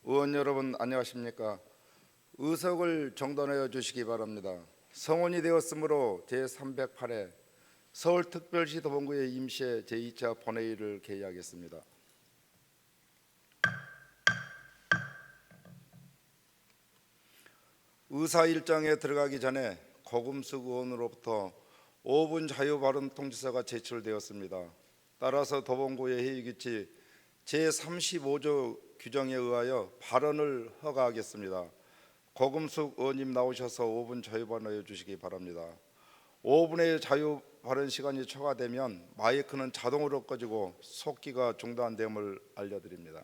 의원 여러분 안녕하십니까? 의석을 정돈하여 주시기 바랍니다. 성원이 되었으므로 제308회 서울특별시 도봉구의 임시회 제2차 본회의를 개의하겠습니다. 의사 일정에 들어가기 전에 고금숙 의원으로부터 5분 자유 발언 통지서가 제출되었습니다. 따라서 도봉구의 회의규칙 제35조 규정에 의하여 발언을 허가하겠습니다. 고금숙 의원님 나오셔서 5분 자유 발언해 주시기 바랍니다. 5분의 자유 발언 시간이 초과되면 마이크는 자동으로 꺼지고 속기가 중단됨을 알려드립니다.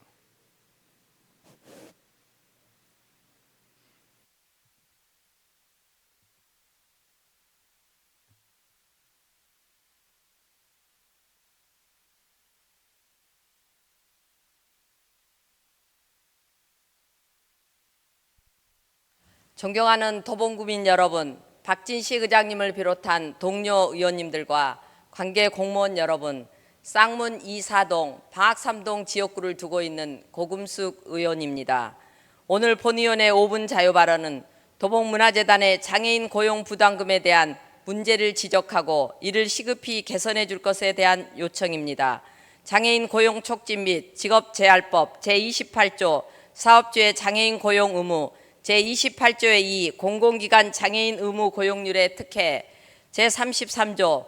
존경하는 도봉구민 여러분, 박진식 의장님을 비롯한 동료 의원님들과 관계 공무원 여러분, 쌍문 2사동, 방학 3동 지역구를 두고 있는 고금숙 의원입니다. 오늘 본의원의 5분 자유 발언은 도봉문화재단의 장애인 고용 부담금에 대한 문제를 지적하고 이를 시급히 개선해 줄 것에 대한 요청입니다. 장애인 고용 촉진 및 직업재활법 제28조 사업주의 장애인 고용 의무 제28조의 2 공공기관 장애인 의무 고용률에 특혜 제33조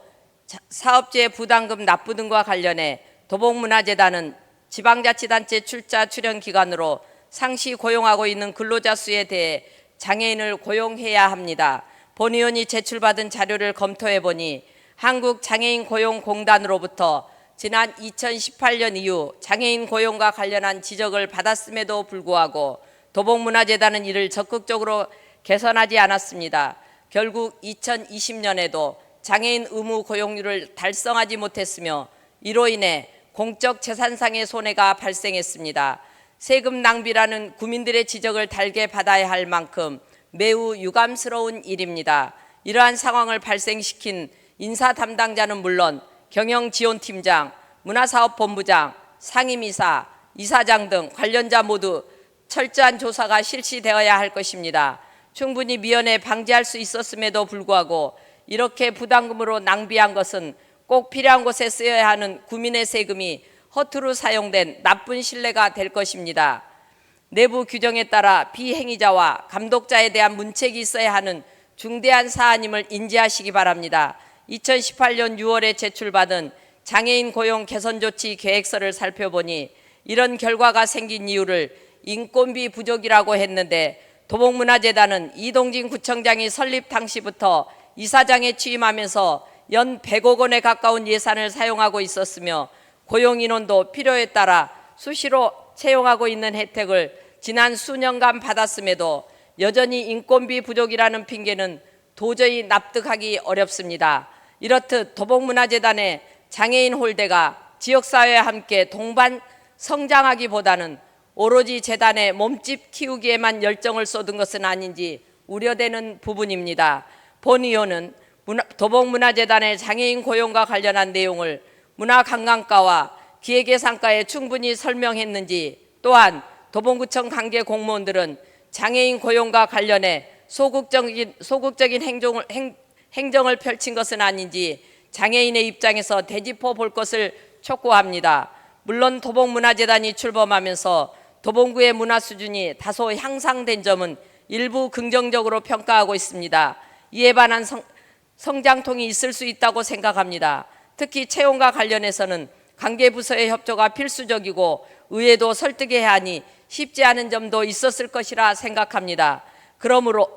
사업주의 부담금 납부 등과 관련해 도봉문화재단은 지방자치단체 출자 출연 기관으로 상시 고용하고 있는 근로자 수에 대해 장애인을 고용해야 합니다. 본 의원이 제출받은 자료를 검토해 보니 한국장애인고용공단으로부터 지난 2018년 이후 장애인 고용과 관련한 지적을 받았음에도 불구하고 도봉문화재단은 이를 적극적으로 개선하지 않았습니다. 결국 2020년에도 장애인 의무 고용률을 달성하지 못했으며 이로 인해 공적 재산상의 손해가 발생했습니다. 세금 낭비라는 국민들의 지적을 달게 받아야 할 만큼 매우 유감스러운 일입니다. 이러한 상황을 발생시킨 인사 담당자는 물론 경영지원팀장, 문화사업본부장, 상임이사, 이사장 등 관련자 모두 철저한 조사가 실시되어야 할 것입니다. 충분히 미연에 방지할 수 있었음에도 불구하고 이렇게 부담금으로 낭비한 것은 꼭 필요한 곳에 쓰여야 하는 국민의 세금이 허투루 사용된 나쁜 신뢰가 될 것입니다. 내부 규정에 따라 비행위자와 감독자에 대한 문책이 있어야 하는 중대한 사안임을 인지하시기 바랍니다. 2018년 6월에 제출받은 장애인 고용 개선 조치 계획서를 살펴보니 이런 결과가 생긴 이유를 인건비 부족이라고 했는데 도봉문화재단은 이동진 구청장이 설립 당시부터 이사장에 취임하면서 연 100억 원에 가까운 예산을 사용하고 있었으며 고용인원도 필요에 따라 수시로 채용하고 있는 혜택을 지난 수년간 받았음에도 여전히 인건비 부족이라는 핑계는 도저히 납득하기 어렵습니다. 이렇듯 도봉문화재단의 장애인 홀대가 지역사회와 함께 동반 성장하기보다는 오로지 재단의 몸집 키우기에만 열정을 쏟은 것은 아닌지 우려되는 부분입니다. 본 의원은 도봉문화재단의 장애인 고용과 관련한 내용을 문화관광과와 기획예산과에 충분히 설명했는지, 또한 도봉구청 관계 공무원들은 장애인 고용과 관련해 소극적인 행정을 펼친 것은 아닌지 장애인의 입장에서 되짚어 볼 것을 촉구합니다. 물론 도봉문화재단이 출범하면서 도봉구의 문화 수준이 다소 향상된 점은 일부 긍정적으로 평가하고 있습니다. 이에 반한 성장통이 있을 수 있다고 생각합니다. 특히 채용과 관련해서는 관계부서의 협조가 필수적이고 의회도 설득해야 하니 쉽지 않은 점도 있었을 것이라 생각합니다.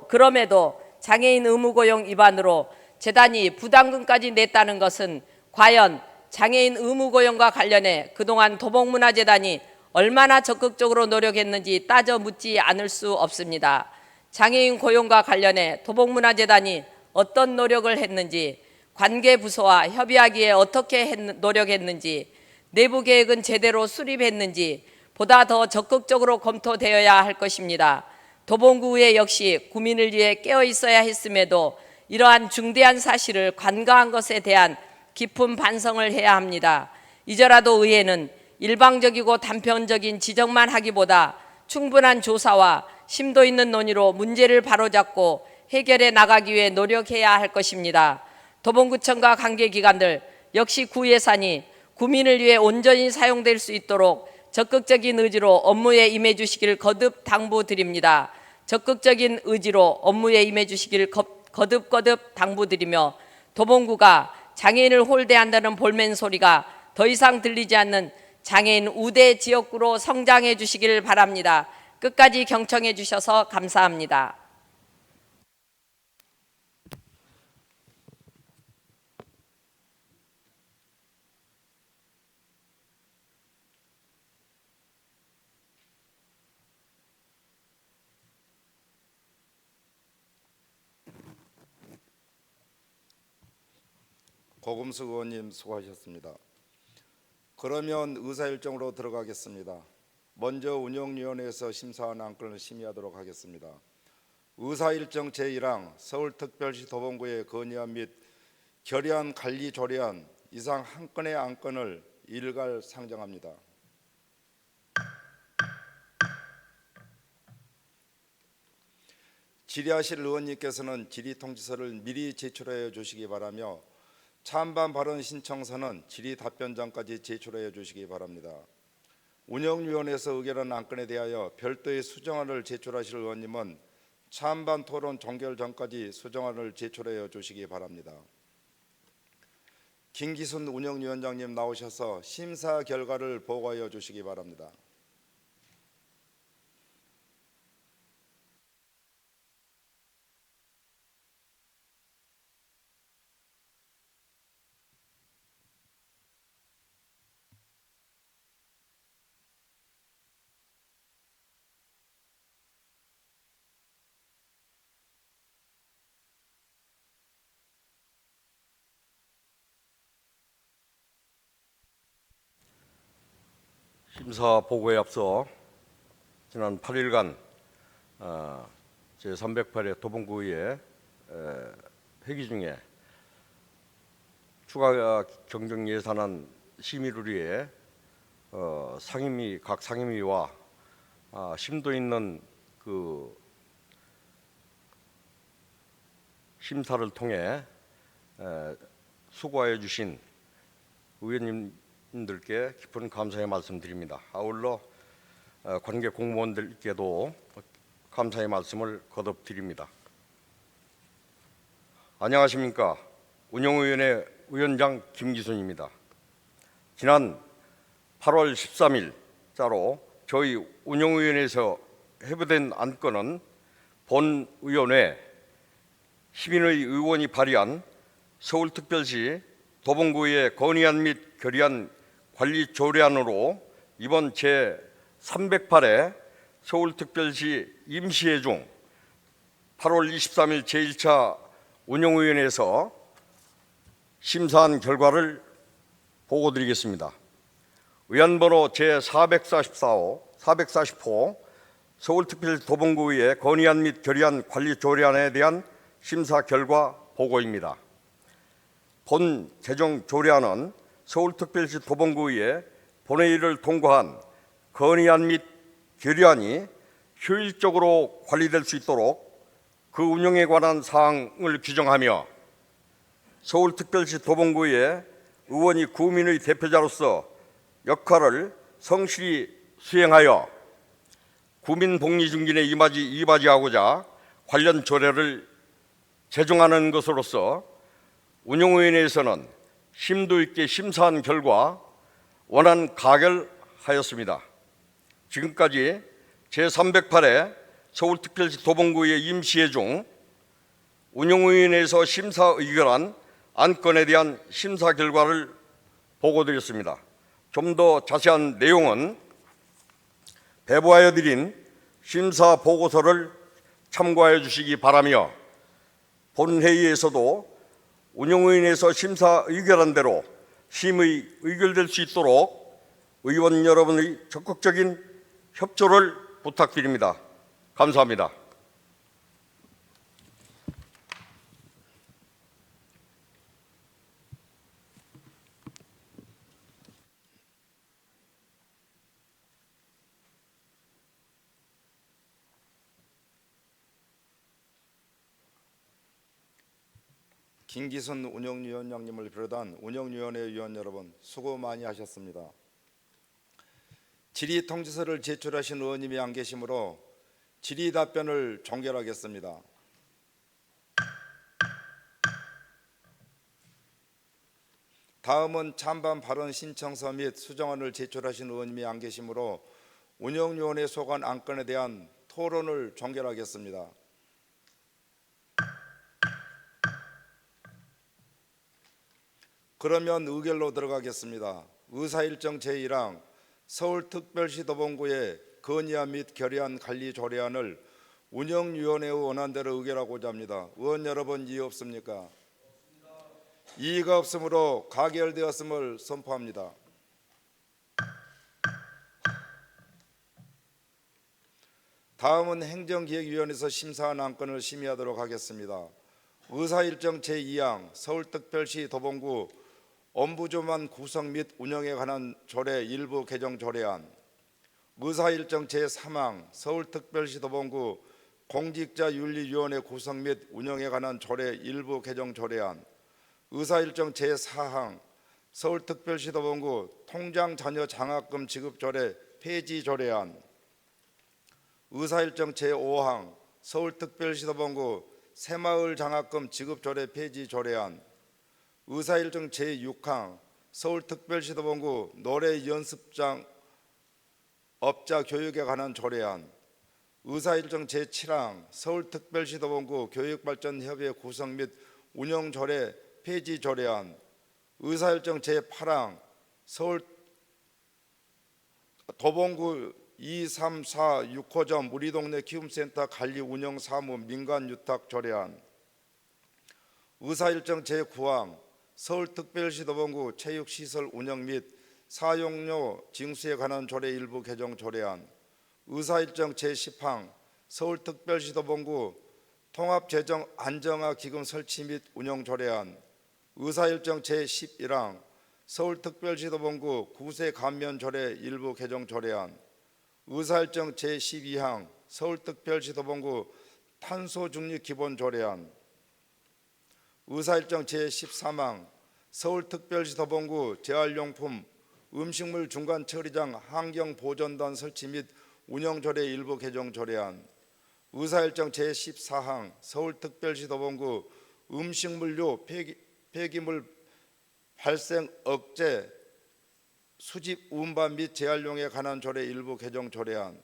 그럼에도 장애인 의무고용 위반으로 재단이 부담금까지 냈다는 것은 과연 장애인 의무고용과 관련해 그동안 도봉문화재단이 얼마나 적극적으로 노력했는지 따져 묻지 않을 수 없습니다. 장애인 고용과 관련해 도봉문화재단이 어떤 노력을 했는지, 관계부서와 협의하기에 어떻게 노력했는지, 내부 계획은 제대로 수립했는지 보다 더 적극적으로 검토되어야 할 것입니다. 도봉구의회 역시 국민을 위해 깨어 있어야 했음에도 이러한 중대한 사실을 관가한 것에 대한 깊은 반성을 해야 합니다. 이제라도 의회는 일방적이고 단편적인 지적만 하기보다 충분한 조사와 심도 있는 논의로 문제를 바로잡고 해결해 나가기 위해 노력해야 할 것입니다. 도봉구청과 관계기관들 역시 구 예산이 구민을 위해 온전히 사용될 수 있도록 적극적인 의지로 업무에 임해 주시길 거듭 당부드립니다. 적극적인 의지로 업무에 임해 주시길 거듭 당부드리며 도봉구가 장애인을 홀대한다는 볼멘 소리가 더 이상 들리지 않는 장애인 우대 지역구로 성장해 주시길 바랍니다. 끝까지 경청해 주셔서 감사합니다. 고금숙 의원님 수고하셨습니다. 그러면 의사 일정으로 들어가겠습니다. 먼저 운영위원회에서 심사한 안건을 심의하도록 하겠습니다. 의사 일정 제1항 서울특별시 도봉구의 건의안 및 결의안 관리 조례안 이상 한 건의 안건을 일괄 상정합니다. 질의하실 의원님께서는 질의 통지서를 미리 제출하여 주시기 바라며 찬반 발언 신청서는 질의 답변 전까지 제출하여 주시기 바랍니다. 운영위원회에서 의결한 안건에 대하여 별도의 수정안을 제출하실 의원님은 찬반 토론 종결 전까지 수정안을 제출하여 주시기 바랍니다. 김기순 운영위원장님 나오셔서 심사 결과를 보고하여 주시기 바랍니다. 심사 보고에 앞서 지난 8일간 제308회 도봉구의 회기 중에 추가 경정 예산안 심의를 위해 각 상임위와 심도 있는 그 심사를 통해 수고하여 주신 의원님들께 깊은 감사의 말씀드립니다. 아울러 관계 공무원들께도 감사의 말씀을 거듭드립니다. 안녕하십니까. 운영위원회 위원장 김기순입니다. 지난 8월 13일자로 저희 운영위원회에서 회부된 안건은 본위원회 시민의 의원이 발의한 서울특별시 도봉구의 건의안 및 결의안 관리 조례안으로 이번 제308회 서울특별시 임시회 중 8월 23일 제1차 운영위원회에서 심사한 결과를 보고드리겠습니다. 의안번호 제440호 서울특별시 도봉구의 건의안 및 결의안 관리 조례안에 대한 심사 결과 보고입니다. 본 제정 조례안은 서울특별시 도봉구의 본회의를 통과한 건의안 및 결의안이 효율적으로 관리될 수 있도록 그 운영에 관한 사항을 규정하며 서울특별시 도봉구의 의원이 구민의 대표자로서 역할을 성실히 수행하여 구민 복리 증진에 이바지하고자 관련 조례를 제정하는 것으로서 운영위원회에서는 심도 있게 심사한 결과 원안 가결하였습니다. 지금까지 제308회 서울특별시 도봉구의 임시회 중 운영위원회에서 심사 의결한 안건에 대한 심사 결과를 보고드렸습니다. 좀 더 자세한 내용은 배부하여 드린 심사 보고서를 참고하여 주시기 바라며 본회의에서도 운영위원회에서 심사 의결한 대로 심의 의결될 수 있도록 의원 여러분의 적극적인 협조를 부탁드립니다. 감사합니다. 김기순 운영위원장님을 비롯한 운영위원회 위원 여러분 수고 많이 하셨습니다. 질의 통지서를 제출하신 의원님이 안 계시므로 질의 답변을 종결하겠습니다. 다음은 찬반 발언 신청서 및 수정안을 제출하신 의원님이 안 계시므로 운영위원회 소관 안건에 대한 토론을 종결하겠습니다. 그러면 의결로 들어가겠습니다. 의사일정 제1항 서울특별시 도봉구의 건의안 및 결의안 관리 조례안을 운영위원회의 원안대로 의결하고자 합니다. 의원 여러분 이의 없습니까? 이의가 없으므로 가결되었음을 선포합니다. 다음은 행정기획위원회에서 심사한 안건을 심의하도록 하겠습니다. 의사일정 제2항 서울특별시 도봉구 엄부조만 구성 및 운영에 관한 조례 일부 개정 조례안, 의사일정 제3항 서울특별시 도봉구 공직자윤리위원회 구성 및 운영에 관한 조례 일부 개정 조례안, 의사일정 제4항 서울특별시 도봉구 통장 자녀 장학금 지급 조례 폐지 조례안, 의사일정 제5항 서울특별시 도봉구 새마을 장학금 지급 조례 폐지 조례안, 의사일정 제6항 서울특별시 도봉구 노래 연습장 업자 교육에 관한 조례안, 의사일정 제7항 서울특별시 도봉구 교육발전협의회 구성 및 운영 조례 폐지 조례안, 의사일정 제8항 서울 도봉구 2, 3, 4, 6호점 우리 동네 키움센터 관리 운영 사무 민간 유탁 조례안, 의사일정 제9항 서울특별시 도봉구 체육시설 운영 및 사용료 징수에 관한 조례 일부 개정 조례안, 의사일정 제10항 서울특별시 도봉구 통합재정 안정화 기금 설치 및 운영 조례안, 의사일정 제11항 서울특별시 도봉구 구세 감면 조례 일부 개정 조례안, 의사일정 제12항 서울특별시 도봉구 탄소중립 기본 조례안, 의사일정 제13항 서울특별시 도봉구 재활용품 음식물 중간 처리장 환경보존단 설치 및 운영 조례 일부 개정 조례안, 의사일정 제14항 서울특별시 도봉구 음식물류 폐기물 발생 억제 수집 운반 및 재활용에 관한 조례 일부 개정 조례안,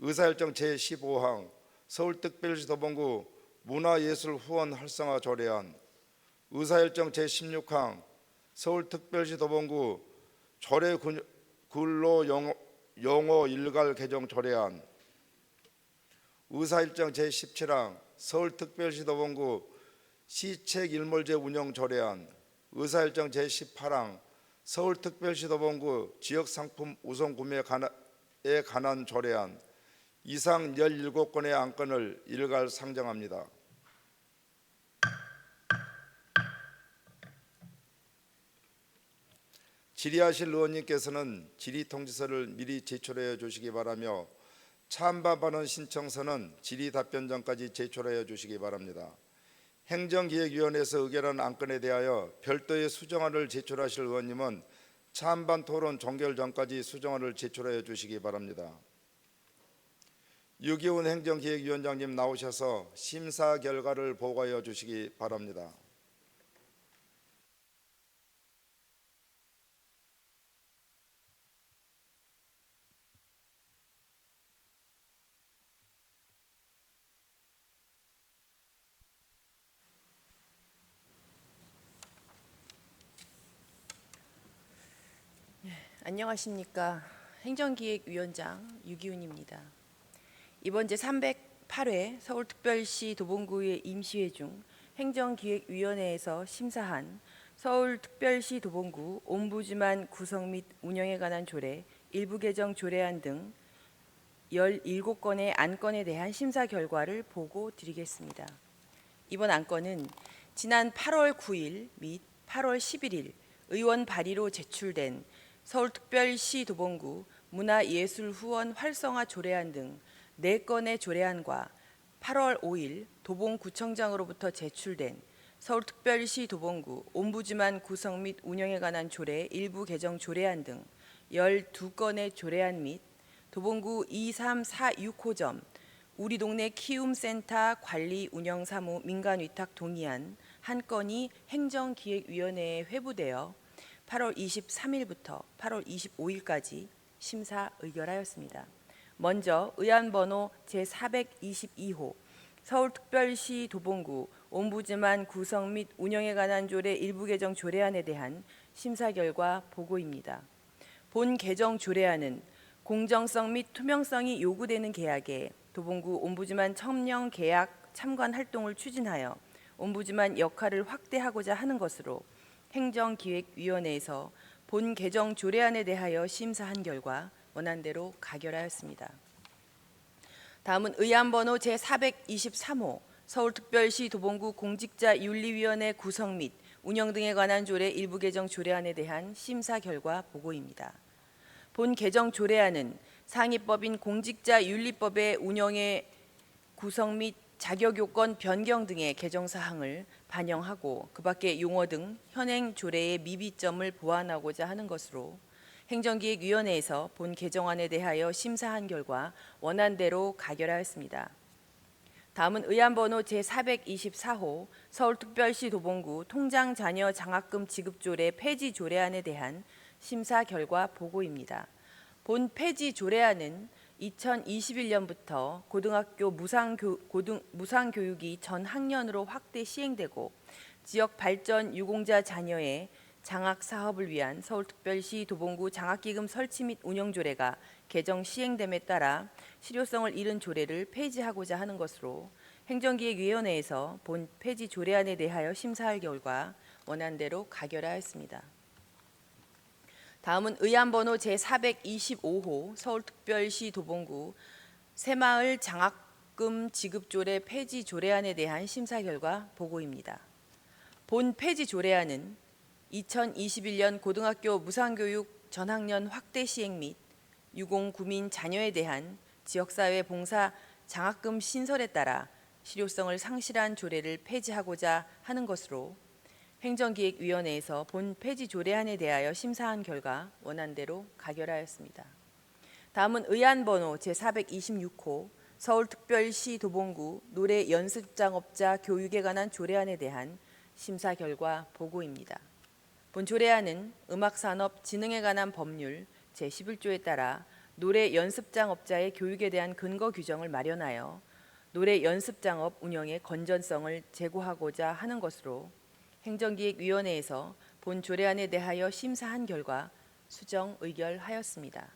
의사일정 제15항 서울특별시 도봉구 문화예술 후원 활성화 조례안, 의사일정 제16항 서울특별시 도봉구 조례 근로 용어 일괄 개정 조례안, 의사일정 제17항 서울특별시 도봉구 시책 일몰제 운영 조례안, 의사일정 제18항 서울특별시 도봉구 지역상품 우선 구매에 관한 조례안, 이상 17건의 안건을 일괄 상정합니다. 질의하실 의원님께서는 질의 통지서를 미리 제출하여 주시기 바라며 찬반 발언 신청서는 질의 답변 전까지 제출하여 주시기 바랍니다. 행정기획위원회에서 의결한 안건에 대하여 별도의 수정안을 제출하실 의원님은 찬반 토론 종결 전까지 수정안을 제출하여 주시기 바랍니다. 유기훈 행정기획위원장님 나오셔서 심사 결과를 보고하여 주시기 바랍니다. 안녕하십니까. 행정기획위원장 유기훈입니다. 이번 제308회 서울특별시 도봉구의 임시회 중 행정기획위원회에서 심사한 서울특별시 도봉구 옴부즈만 구성 및 운영에 관한 조례, 일부 개정 조례안 등 17건의 안건에 대한 심사 결과를 보고 드리겠습니다. 이번 안건은 지난 8월 9일 및 8월 11일 의원 발의로 제출된 서울특별시 도봉구 문화예술 후원 활성화 조례안 등 4건의 조례안과 8월 5일 도봉구청장으로부터 제출된 서울특별시 도봉구 옴부즈만 구성 및 운영에 관한 조례 일부 개정 조례안 등 12건의 조례안 및 도봉구 2346호점 우리 동네 키움센터 관리 운영 사무 민간 위탁 동의안 1건이 행정기획위원회에 회부되어 8월 23일부터 8월 25일까지 심사 의결하였습니다. 먼저 의안 번호 제422호 서울특별시 도봉구 옴부즈만 구성 및 운영에 관한 조례 일부 개정 조례안에 대한 심사 결과 보고입니다. 본 개정 조례안은 공정성 및 투명성이 요구되는 계약에 도봉구 옴부즈만 청령 계약 참관 활동을 추진하여 옴부즈만 역할을 확대하고자 하는 것으로 행정기획위원회에서 본 개정 조례안에 대하여 심사한 결과 원안대로 가결하였습니다. 다음은 의안 번호 제423호 서울특별시 도봉구 공직자윤리위원회 구성 및 운영 등에 관한 조례 일부 개정 조례안에 대한 심사 결과 보고입니다. 본 개정 조례안은 상위법인 공직자윤리법의 운영의 구성 및 자격 요건 변경 등의 개정 사항을 반영하고 그 밖의 용어 등 현행 조례의 미비점을 보완하고자 하는 것으로 행정기획위원회에서 본 개정안에 대하여 심사한 결과 원안대로 가결하였습니다. 다음은 의안 번호 제424호 서울특별시 도봉구 통장 자녀 장학금 지급 조례 폐지 조례안에 대한 심사 결과 보고입니다. 본 폐지 조례안은 2021년부터 고등학교 무상교육이 전 학년으로 확대 시행되고 지역 발전 유공자 자녀의 장학 사업을 위한 서울특별시 도봉구 장학기금 설치 및 운영 조례가 개정 시행됨에 따라 실효성을 잃은 조례를 폐지하고자 하는 것으로 행정기획위원회에서 본 폐지 조례안에 대하여 심사할 결과 원안대로 가결하였습니다. 다음은 의안 번호 제425호 서울특별시 도봉구 새마을 장학금 지급 조례 폐지 조례안에 대한 심사 결과 보고입니다. 본 폐지 조례안은 2021년 고등학교 무상교육 전학년 확대 시행 및 유공구민 자녀에 대한 지역사회 봉사 장학금 신설에 따라 실효성을 상실한 조례를 폐지하고자 하는 것으로 행정기획위원회에서 본 폐지 조례안에 대하여 심사한 결과 원안대로 가결하였습니다. 다음은 의안 번호 제426호 서울특별시 도봉구 노래 연습장업자 교육에 관한 조례안에 대한 심사 결과 보고입니다. 본 조례안은 음악산업 진흥에 관한 법률 제11조에 따라 노래 연습장업자의 교육에 대한 근거 규정을 마련하여 노래 연습장업 운영의 건전성을 제고하고자 하는 것으로 행정기획위원회에서 본 조례안에 대하여 심사한 결과 수정 의결하였습니다.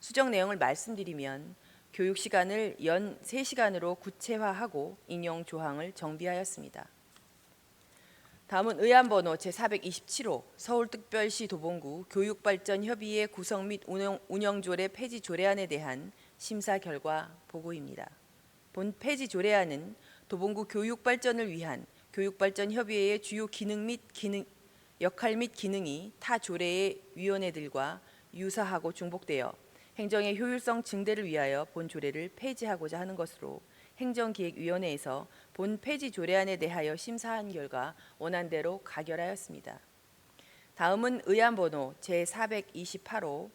수정 내용을 말씀드리면 교육 시간을 연 3시간으로 구체화하고 인용 조항을 정비하였습니다. 다음은 의안 번호 제427호 서울특별시 도봉구 교육발전협의회 구성 및 운영조례 폐지 조례안에 대한 심사 결과 보고입니다. 본 폐지 조례안은 도봉구 교육발전을 위한 교육발전협의회의 주요 역할 및 기능이 타 조례의 위원회들과 유사하고 중복되어 행정의 효율성 증대를 위하여 본 조례를 폐지하고자 하는 것으로 행정기획위원회에서 본 폐지 조례안에 대하여 심사한 결과 원안대로 가결하였습니다. 다음은 의안 번호 제428호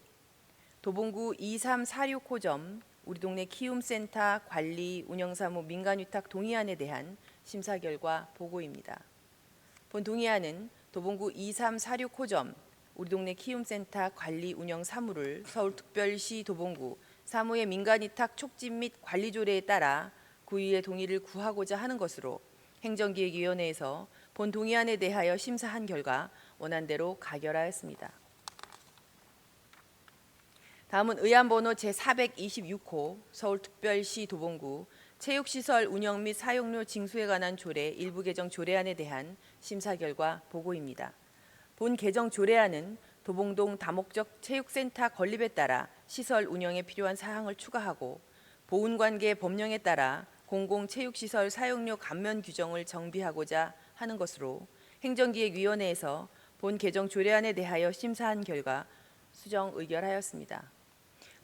도봉구 2346호점 우리 동네 키움센터 관리 운영사무 민간위탁 동의안에 대한 심사 결과 보고입니다. 본 동의안은 도봉구 2346호점 우리 동네 키움센터 관리 운영 사무를 서울특별시 도봉구 사무의 민간위탁 촉진 및 관리 조례에 따라 구의의 동의를 구하고자 하는 것으로 행정기획위원회에서 본 동의안에 대하여 심사한 결과 원안대로 가결하였습니다. 다음은 의안 번호 제426호 서울특별시 도봉구 체육시설 운영 및 사용료 징수에 관한 조례 일부 개정 조례안에 대한 심사 결과 보고입니다. 본 개정 조례안은 도봉동 다목적 체육센터 건립에 따라 시설 운영에 필요한 사항을 추가하고 보훈관계 법령에 따라 공공체육시설 사용료 감면 규정을 정비하고자 하는 것으로 행정기획위원회에서 본 개정 조례안에 대하여 심사한 결과 수정 의결하였습니다.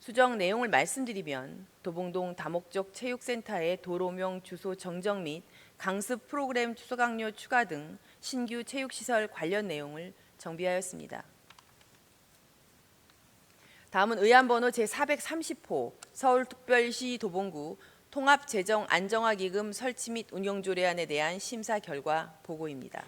수정 내용을 말씀드리면 도봉동 다목적 체육센터의 도로명 주소 정정 및 강습 프로그램 수강료 추가 등 신규 체육시설 관련 내용을 정비하였습니다. 다음은 의안번호 제430호 서울특별시 도봉구 통합재정안정화기금 설치 및 운영조례안에 대한 심사 결과 보고입니다.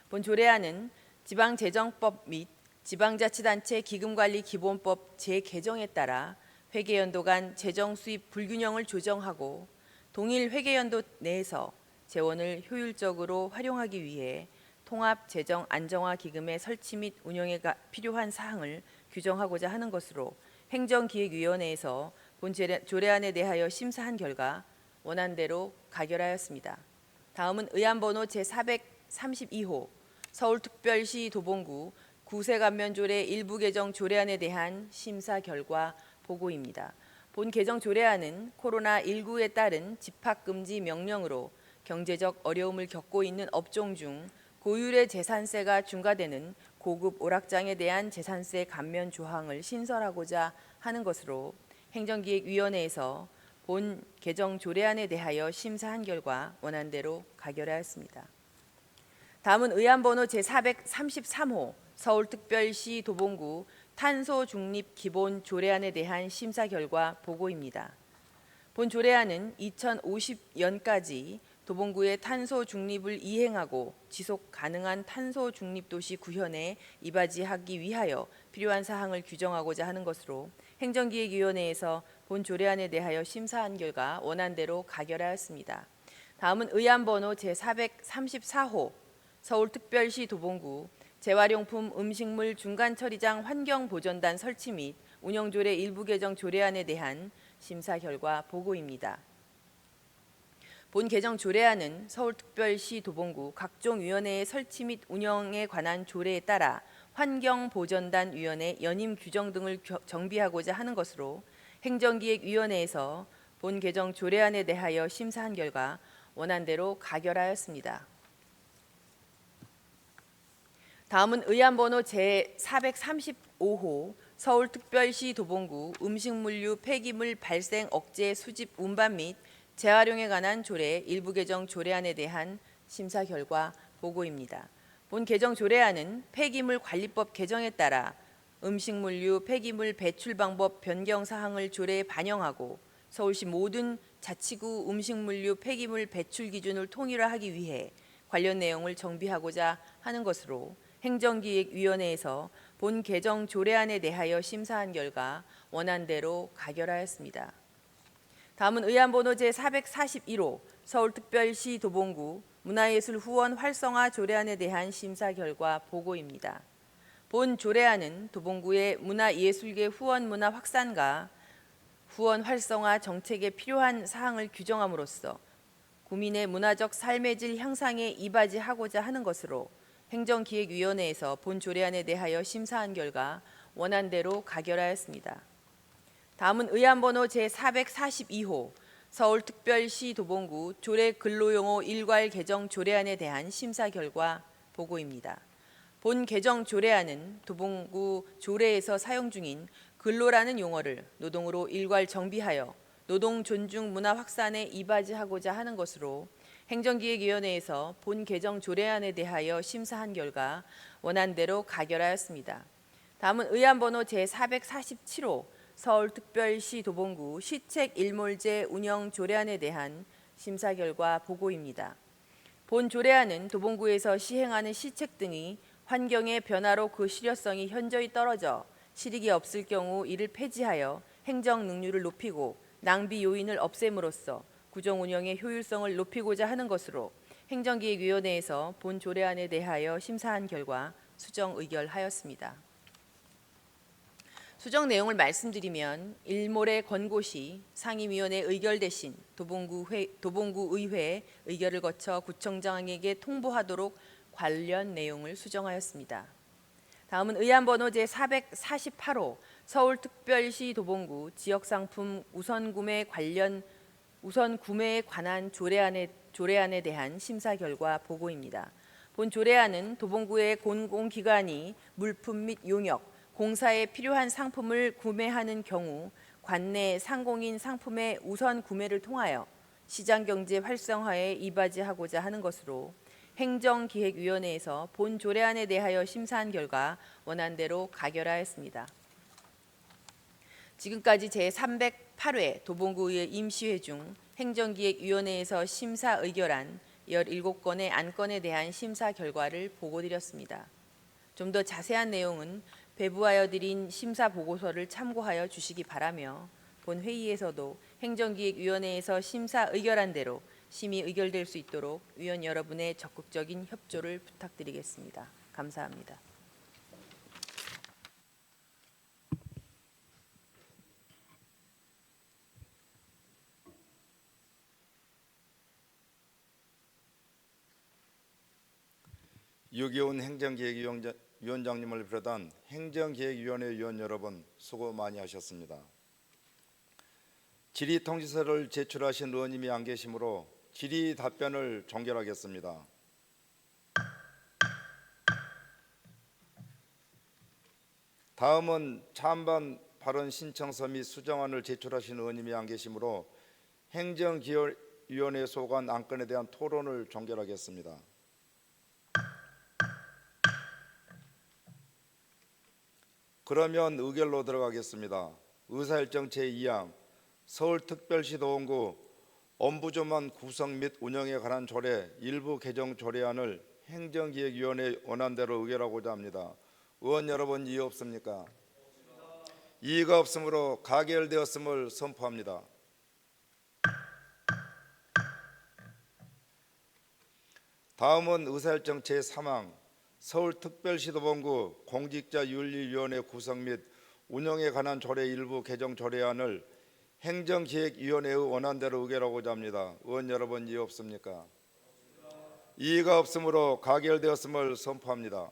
본 조례안은 지방재정법 및 지방자치단체 기금관리기본법 재개정에 따라 회계연도 간 재정 수입 불균형을 조정하고 동일 회계연도 내에서 재원을 효율적으로 활용하기 위해 통합재정안정화기금의 설치 및 운영에 필요한 사항을 규정하고자 하는 것으로 행정기획위원회에서 본 조례안에 대하여 심사한 결과 원안대로 가결하였습니다. 다음은 의안번호 제432호 서울특별시 도봉구 구세감면조례 일부 개정 조례안에 대한 심사 결과 보고입니다. 본 개정 조례안은 코로나19에 따른 집합금지 명령으로 경제적 어려움을 겪고 있는 업종 중 고율의 재산세가 중과되는 고급 오락장에 대한 재산세 감면 조항을 신설하고자 하는 것으로 행정기획위원회에서 본 개정 조례안에 대하여 심사한 결과 원안대로 가결하였습니다. 다음은 의안번호 제433호 서울특별시 도봉구 탄소 중립 기본 조례안에 대한 심사 결과 보고입니다. 본 조례안은 2050년까지 도봉구의 탄소 중립을 이행하고 지속 가능한 탄소 중립 도시 구현에 이바지하기 위하여 필요한 사항을 규정하고자 하는 것으로 행정기획위원회에서 본 조례안에 대하여 심사한 결과 원안대로 가결하였습니다. 다음은 의안번호 제434호 서울특별시 도봉구 재활용품 음식물 중간처리장 환경보전단 설치 및 운영조례 일부 개정 조례안에 대한 심사 결과 보고입니다. 본 개정 조례안은 서울특별시 도봉구 각종 위원회의 설치 및 운영에 관한 조례에 따라 환경보전단위원회 연임 규정 등을 정비하고자 하는 것으로 행정기획위원회에서 본 개정 조례안에 대하여 심사한 결과 원안대로 가결하였습니다. 다음은 의안번호 제435호 서울특별시 도봉구 음식물류 폐기물 발생 억제 수집 운반 및 재활용에 관한 조례 일부 개정 조례안에 대한 심사 결과 보고입니다. 본 개정 조례안은 폐기물 관리법 개정에 따라 음식물류 폐기물 배출 방법 변경 사항을 조례에 반영하고 서울시 모든 자치구 음식물류 폐기물 배출 기준을 통일화하기 위해 관련 내용을 정비하고자 하는 것으로 행정기획위원회에서 본 개정 조례안에 대하여 심사한 결과 원안대로 가결하였습니다. 다음은 의안번호 제441호 서울특별시 도봉구 문화예술 후원 활성화 조례안에 대한 심사 결과 보고입니다. 본 조례안은 도봉구의 문화예술계 후원 문화 확산과 후원 활성화 정책에 필요한 사항을 규정함으로써 구민의 문화적 삶의 질 향상에 이바지하고자 하는 것으로 행정기획위원회에서 본 조례안에 대하여 심사한 결과 원안대로 가결하였습니다. 다음은 의안번호 제442호 서울특별시 도봉구 조례 근로용어 일괄 개정 조례안에 대한 심사 결과 보고입니다. 본 개정 조례안은 도봉구 조례에서 사용 중인 근로라는 용어를 노동으로 일괄 정비하여 노동 존중 문화 확산에 이바지하고자 하는 것으로 행정기획위원회에서 본 개정 조례안에 대하여 심사한 결과 원안대로 가결하였습니다. 다음은 의안번호 제447호 서울특별시 도봉구 시책 일몰제 운영 조례안에 대한 심사 결과 보고입니다. 본 조례안은 도봉구에서 시행하는 시책 등이 환경의 변화로 그 실효성이 현저히 떨어져 실익이 없을 경우 이를 폐지하여 행정 능률을 높이고 낭비 요인을 없앰으로써 구정 운영의 효율성을 높이고자 하는 것으로 행정기획위원회에서 본 조례안에 대하여 심사한 결과 수정 의결하였습니다. 수정 내용을 말씀드리면 일몰의 권고 시 상임위원회 의결 대신 도봉구의회 의결을 거쳐 구청장에게 통보하도록 관련 내용을 수정하였습니다. 다음은 의안번호 제448호 서울특별시 도봉구 지역상품 우선구매에 관한 조례안에 대한 심사 결과 보고입니다. 본 조례안은 도봉구의 공공기관이 물품 및 용역, 공사에 필요한 상품을 구매하는 경우 관내 상공인 상품의 우선 구매를 통하여 시장경제 활성화에 이바지하고자 하는 것으로 행정기획위원회에서 본 조례안에 대하여 심사한 결과 원안대로 가결하였습니다. 지금까지 제308회 도봉구의회 임시회 중 행정기획위원회에서 심사 의결한 17건의 안건에 대한 심사 결과를 보고드렸습니다. 좀 더 자세한 내용은 배부하여 드린 심사 보고서를 참고하여 주시기 바라며 본 회의에서도 행정기획위원회에서 심사 의결한 대로 심의 의결될 수 있도록 위원 여러분의 적극적인 협조를 부탁드리겠습니다. 감사합니다. 유기훈 행정기획위원장님을 비롯한 행정기획위원회 위원 여러분 수고 많이 하셨습니다. 질의통지서를 제출하신 의원님이 안 계시므로 질의 답변을 종결하겠습니다. 다음은 찬반 발언 신청서 및 수정안을 제출하신 의원님이 안 계시므로 행정기획위원회 소관 안건에 대한 토론을 종결하겠습니다. 그러면 의결로 들어가겠습니다. 의사일정 제2항 서울특별시 도봉구 엄부조만 구성 및 운영에 관한 조례 일부 개정 조례안을 행정기획위원회 원안대로 의결하고자 합니다. 의원 여러분 이의 없습니까? 이의가 없으므로 가결되었음을 선포합니다. 다음은 의사일정 제3항 서울특별시 도봉구 공직자윤리위원회 구성 및 운영에 관한 조례 일부 개정 조례안을 행정기획위원회의 원안대로 의결하고자 합니다. 의원 여러분 이의 없습니까? 이의가 없으므로 가결되었음을 선포합니다.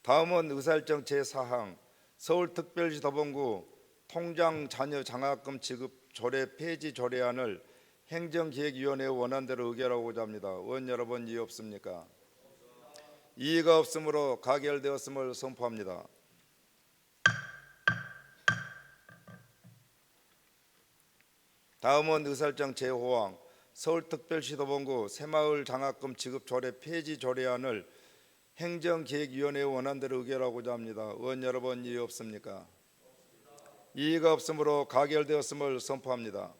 다음은 의사일정 제4항 서울특별시 도봉구 통장 자녀 장학금 지급 조례 폐지 조례안을 행정기획위원회 원안대로 의결하고자 합니다. 의원 여러분 이의 없습니까? 이의가 없으므로 가결되었음을 선포합니다. 다음은 의사일정 제5항 서울특별시 도봉구 새마을 장학금 지급 조례 폐지 조례안을 행정기획위원회 원안대로 의결하고자 합니다. 의원 여러분 이의 없습니까? 이의가 없으므로 가결되었음을 선포합니다.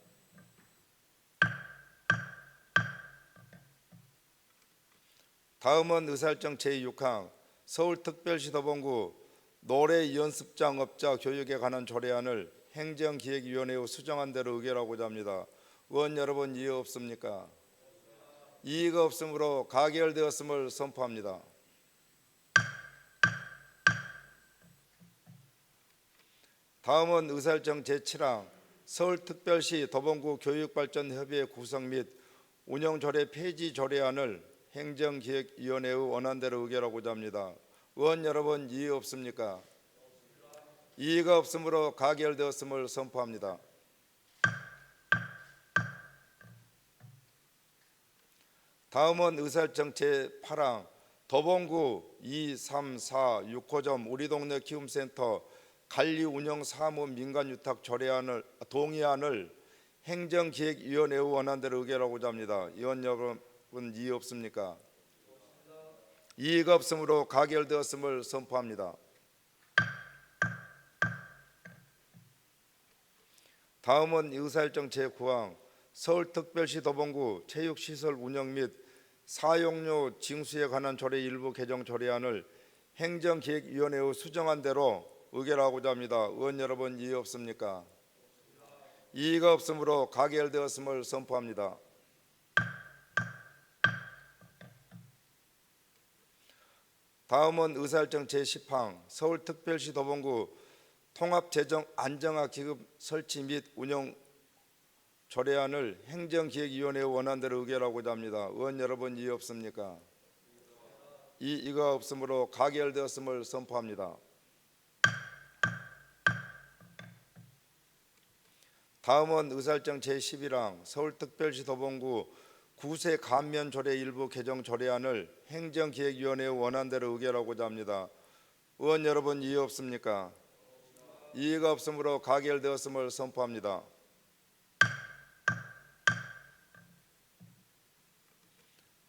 다음은 의사일정 제6항 서울특별시 도봉구 노래 연습장 업자 교육에 관한 조례안을 행정기획위원회의 수정한 대로 의결하고자 합니다. 의원 여러분 이의 없습니까? 이의가 없으므로 가결되었음을 선포합니다. 다음은 의사일정 제7항 서울특별시 도봉구 교육발전협의회 구성 및 운영조례 폐지 조례안을 행정기획위원회의 원안대로 의결하고자 합니다. 의원 여러분 이의 없습니까? 이의가 없으므로 가결되었음을 선포합니다. 다음은 의사일정 제8항 도봉구 2, 3, 4, 6호점 우리 동네 키움센터 관리 운영 사무 민간유탁 조례안을 동의안을 행정기획위원회의 원안대로 의결하고자 합니다. 의원 여러분 이의 없습니까? 이의가 없으므로 가결되었음을 선포합니다. 다음은 의사일정 제9항 서울특별시 도봉구 체육시설 운영 및 사용료 징수에 관한 조례 일부 개정 조례안을 행정기획위원회의 수정한 대로 의결하고자 합니다. 의원 여러분 이의 없습니까? 이의가 없으므로 가결되었음을 선포합니다. 다음은 의사일정 제10항 서울특별시 도봉구 통합재정 안정화 기금 설치 및 운영 조례안을 행정기획위원회의 원안대로 의결하고자 합니다. 의원 여러분 이의 없습니까? 이의가 없으므로 가결되었음을 선포합니다. 다음은 의사일정 제11항 서울특별시 도봉구 구세 감면 조례 일부 개정 조례안을 행정기획위원회의 원안대로 의결하고자 합니다. 의원 여러분 이의 없습니까? 이의가 없으므로 가결되었음을 선포합니다.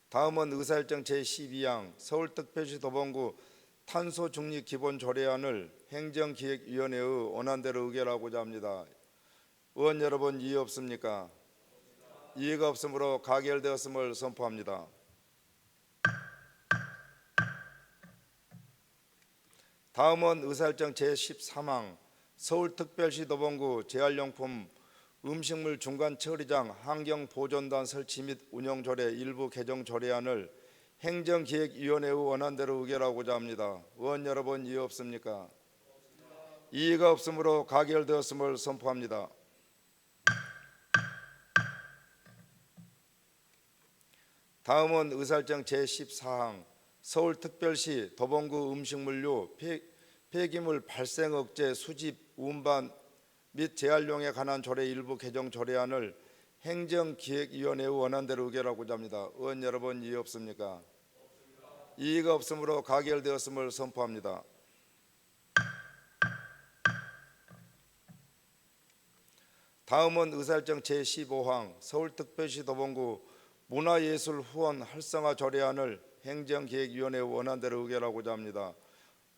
다음은 의사일정 제12항 서울특별시 도봉구 탄소중립기본조례안을 행정기획위원회의 원안대로 의결하고자 합니다. 의원 여러분, 이의 없습니까? 이의가 없으므로 가결되었음을 선포합니다. 다음은 의사일정 제13항 서울특별시 도봉구 재활용품 음식물 중간 처리장 환경보존단 설치 및 운영조례 일부 개정 조례안을 행정기획위원회의 원안대로 의결하고자 합니다. 의원 여러분, 이의 없습니까? 이의가 없으므로 가결되었음을 선포합니다. 다음은 의사일정 제14항 서울특별시 도봉구 음식물류 폐기물 발생 억제 수집 운반 및 재활용에 관한 조례 일부 개정 조례안을 행정기획위원회의 원안대로 의결하고자 합니다. 의원 여러분, 이의 없습니까? 이의가 없으므로 가결되었음을 선포합니다. 다음은 의사일정 제15항 서울특별시 도봉구 문화예술 후원 활성화 조례안을 행정기획위원회 원안대로 의결하고자 합니다.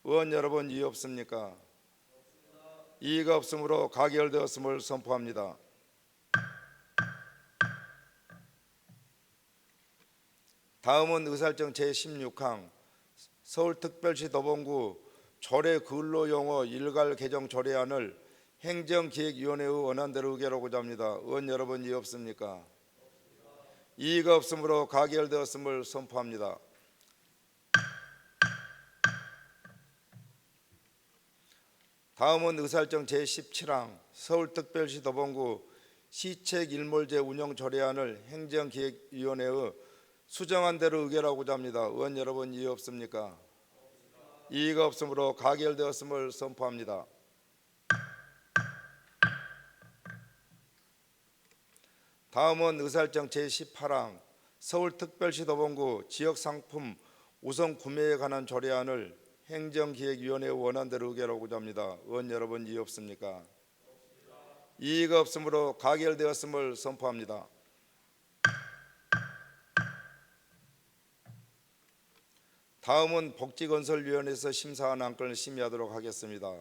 의원 여러분, 이의 없습니까? 이의가 없으므로 가결되었음을 선포합니다. 다음은 의사일정 제16항 서울특별시 도봉구 조례 근로용어 일괄 개정 조례안을 행정기획위원회의 원안대로 의결하고자 합니다. 의원 여러분, 이의 없습니까? 이의가 없으므로 가결되었음을 선포합니다. 다음은 의사일정 제17항 서울특별시 도봉구 시책일몰제 운영 조례안을 행정기획위원회의 수정한 대로 의결하고자 합니다. 의원 여러분, 이의 없습니까? 이의가 없으므로 가결되었음을 선포합니다. 다음은 의사일정 제18항 서울특별시 도봉구 지역상품 우선 구매에 관한 조례안을 행정기획위원회 원안대로 의결하고자 합니다. 의원 여러분, 이의 없습니까? 이의가 없으므로 가결되었음을 선포합니다. 다음은 복지건설위원회에서 심사한 안건을 심의하도록 하겠습니다.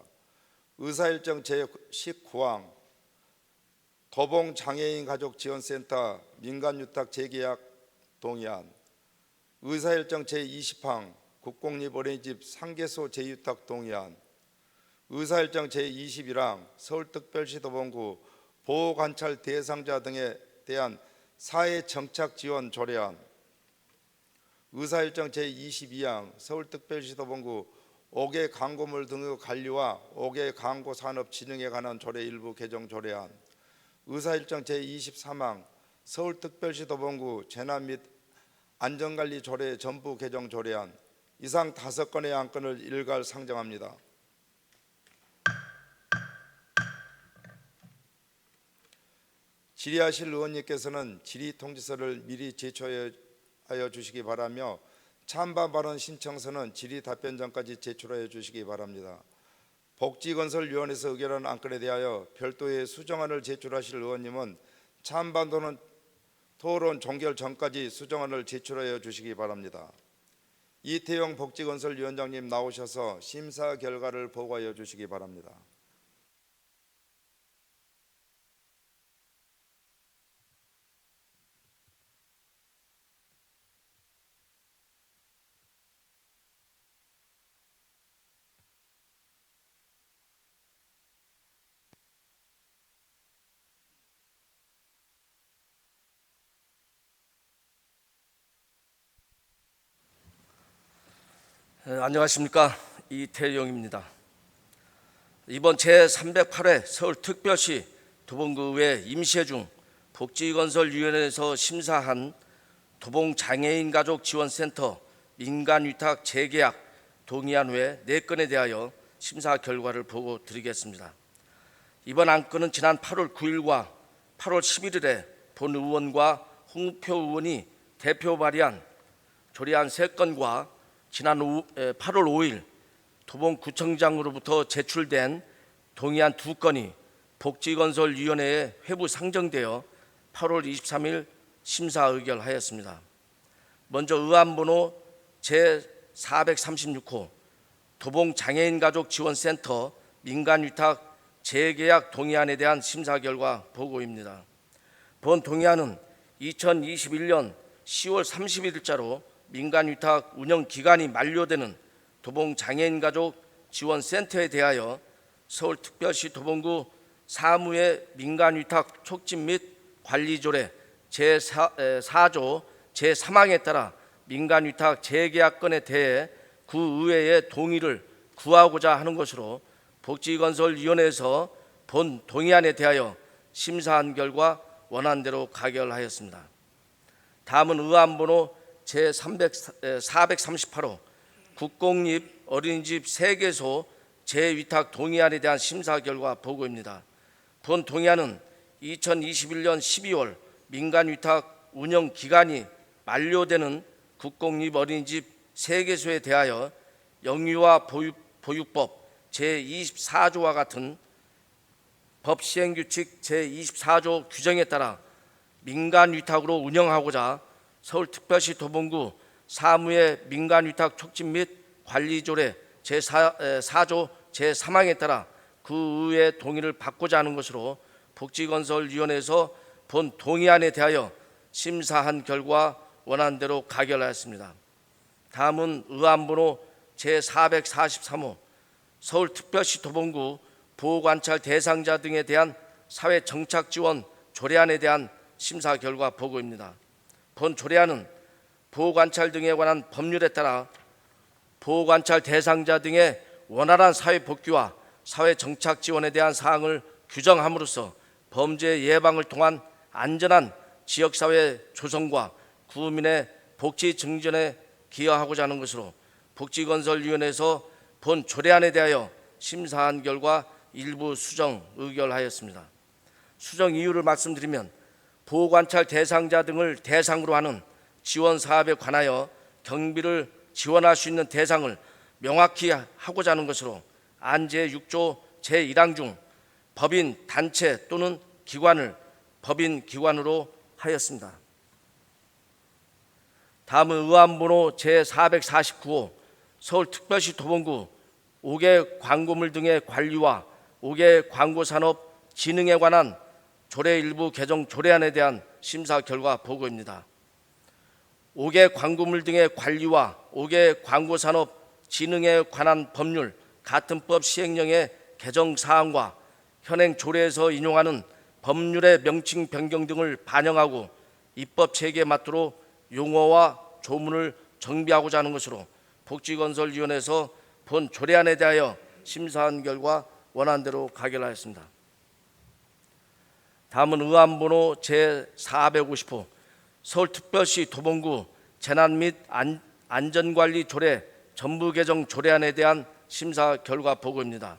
의사일정 제19항 도봉장애인 가족지원센터 민간유탁 재계약 동의안, 의사일정 제20항 국공립 어린이집 상계소 재유탁 동의안, 의사일정 제21항 서울특별시 도봉구 보호관찰 대상자 등에 대한 사회정착 지원 조례안, 의사일정 제22항 서울특별시 도봉구 5개 광고물 등의 관리와 5개 광고 산업 진흥에 관한 조례 일부 개정 조례안, 의사일정 제23항 서울특별시 도봉구 재난 및 안전관리 조례 전부 개정 조례안, 이상 5건의 안건을 일괄 상정합니다. 질의하실 의원님께서는 질의통지서를 미리 제출하여 주시기 바라며 찬반 발언 신청서는 질의 답변 전까지 제출하여 주시기 바랍니다. 복지건설위원회에서 의결한 안건에 대하여 별도의 수정안을 제출하실 의원님은 찬반 토론 종결 전까지 수정안을 제출하여 주시기 바랍니다. 이태영 복지건설위원장님 나오셔서 심사 결과를 보고하여 주시기 바랍니다. 안녕하십니까, 이태영입니다. 이번 제308회 서울특별시 도봉구의회 임시회 중 복지건설위원회에서 심사한 도봉장애인가족지원센터 민간위탁 재계약 동의안 외 4건에 대하여 심사 결과를 보고 드리겠습니다. 이번 안건은 지난 8월 9일과 8월 11일에 본 의원과 홍우표 의원이 대표 발의한 조례안 3건과 지난 8월 5일 도봉구청장으로부터 제출된 동의안 2건이 복지건설위원회에 회부 상정되어 8월 23일 심사 의결하였습니다. 먼저 의안번호 제436호 도봉장애인가족지원센터 민간위탁 재계약 동의안에 대한 심사 결과 보고입니다. 본 동의안은 2021년 10월 31일자로 민간위탁 운영 기간이 만료되는 도봉장애인가족지원센터에 대하여 서울특별시 도봉구 사무의 민간위탁 촉진 및 관리조례 제4조 제3항에 따라 민간위탁 재계약건에 대해 구의회의 동의를 구하고자 하는 것으로 복지건설위원회에서 본 동의안에 대하여 심사한 결과 원안대로 가결하였습니다. 다음은 의안번호 제438호 국공립 어린이집 3개소 재위탁 동의안에 대한 심사 결과 보고입니다. 본 동의안은 2021년 12월 민간위탁 운영 기간이 만료되는 국공립 어린이집 3개소에 대하여 영유아 보육법 제24조와 같은 법 시행규칙 제24조 규정에 따라 민간위탁으로 운영하고자 서울특별시 도봉구 사무의 민간위탁 촉진 및 관리조례 제4조 제3항에 따라 그 의회의 동의를 받고자 하는 것으로 복지건설위원회에서 본 동의안에 대하여 심사한 결과 원안대로 가결하였습니다. 다음은 의안번호 제443호 서울특별시 도봉구 보호관찰 대상자 등에 대한 사회정착지원 조례안에 대한 심사 결과 보고입니다. 본 조례안은 보호관찰 등에 관한 법률에 따라 보호관찰 대상자 등의 원활한 사회복귀와 사회정착지원에 대한 사항을 규정함으로써 범죄 예방을 통한 안전한 지역사회 조성과 구민의 복지 증진에 기여하고자 하는 것으로 복지건설위원회에서 본 조례안에 대하여 심사한 결과 일부 수정 의결하였습니다. 수정 이유를 말씀드리면 보호관찰 대상자 등을 대상으로 하는 지원 사업에 관하여 경비를 지원할 수 있는 대상을 명확히 하고자 하는 것으로 안제 6조 제1항 중 법인 단체 또는 기관을 법인 기관으로 하였습니다. 다음은 의안번호 제449호 서울특별시 도봉구 5개 광고물 등의 관리와 5개 광고산업 진흥에 관한 조례 일부 개정 조례안에 대한 심사 결과 보고입니다. 5개 광고물 등의 관리와 5개 광고산업 진흥에 관한 법률 같은 법 시행령의 개정 사항과 현행 조례에서 인용하는 법률의 명칭 변경 등을 반영하고 입법 체계에 맞도록 용어와 조문을 정비하고자 하는 것으로 복지건설위원회에서 본 조례안에 대하여 심사한 결과 원안대로 가결하였습니다. 다음은 의안번호 제450호 서울특별시 도봉구 재난 및 안전관리 조례 전부 개정 조례안에 대한 심사 결과 보고입니다.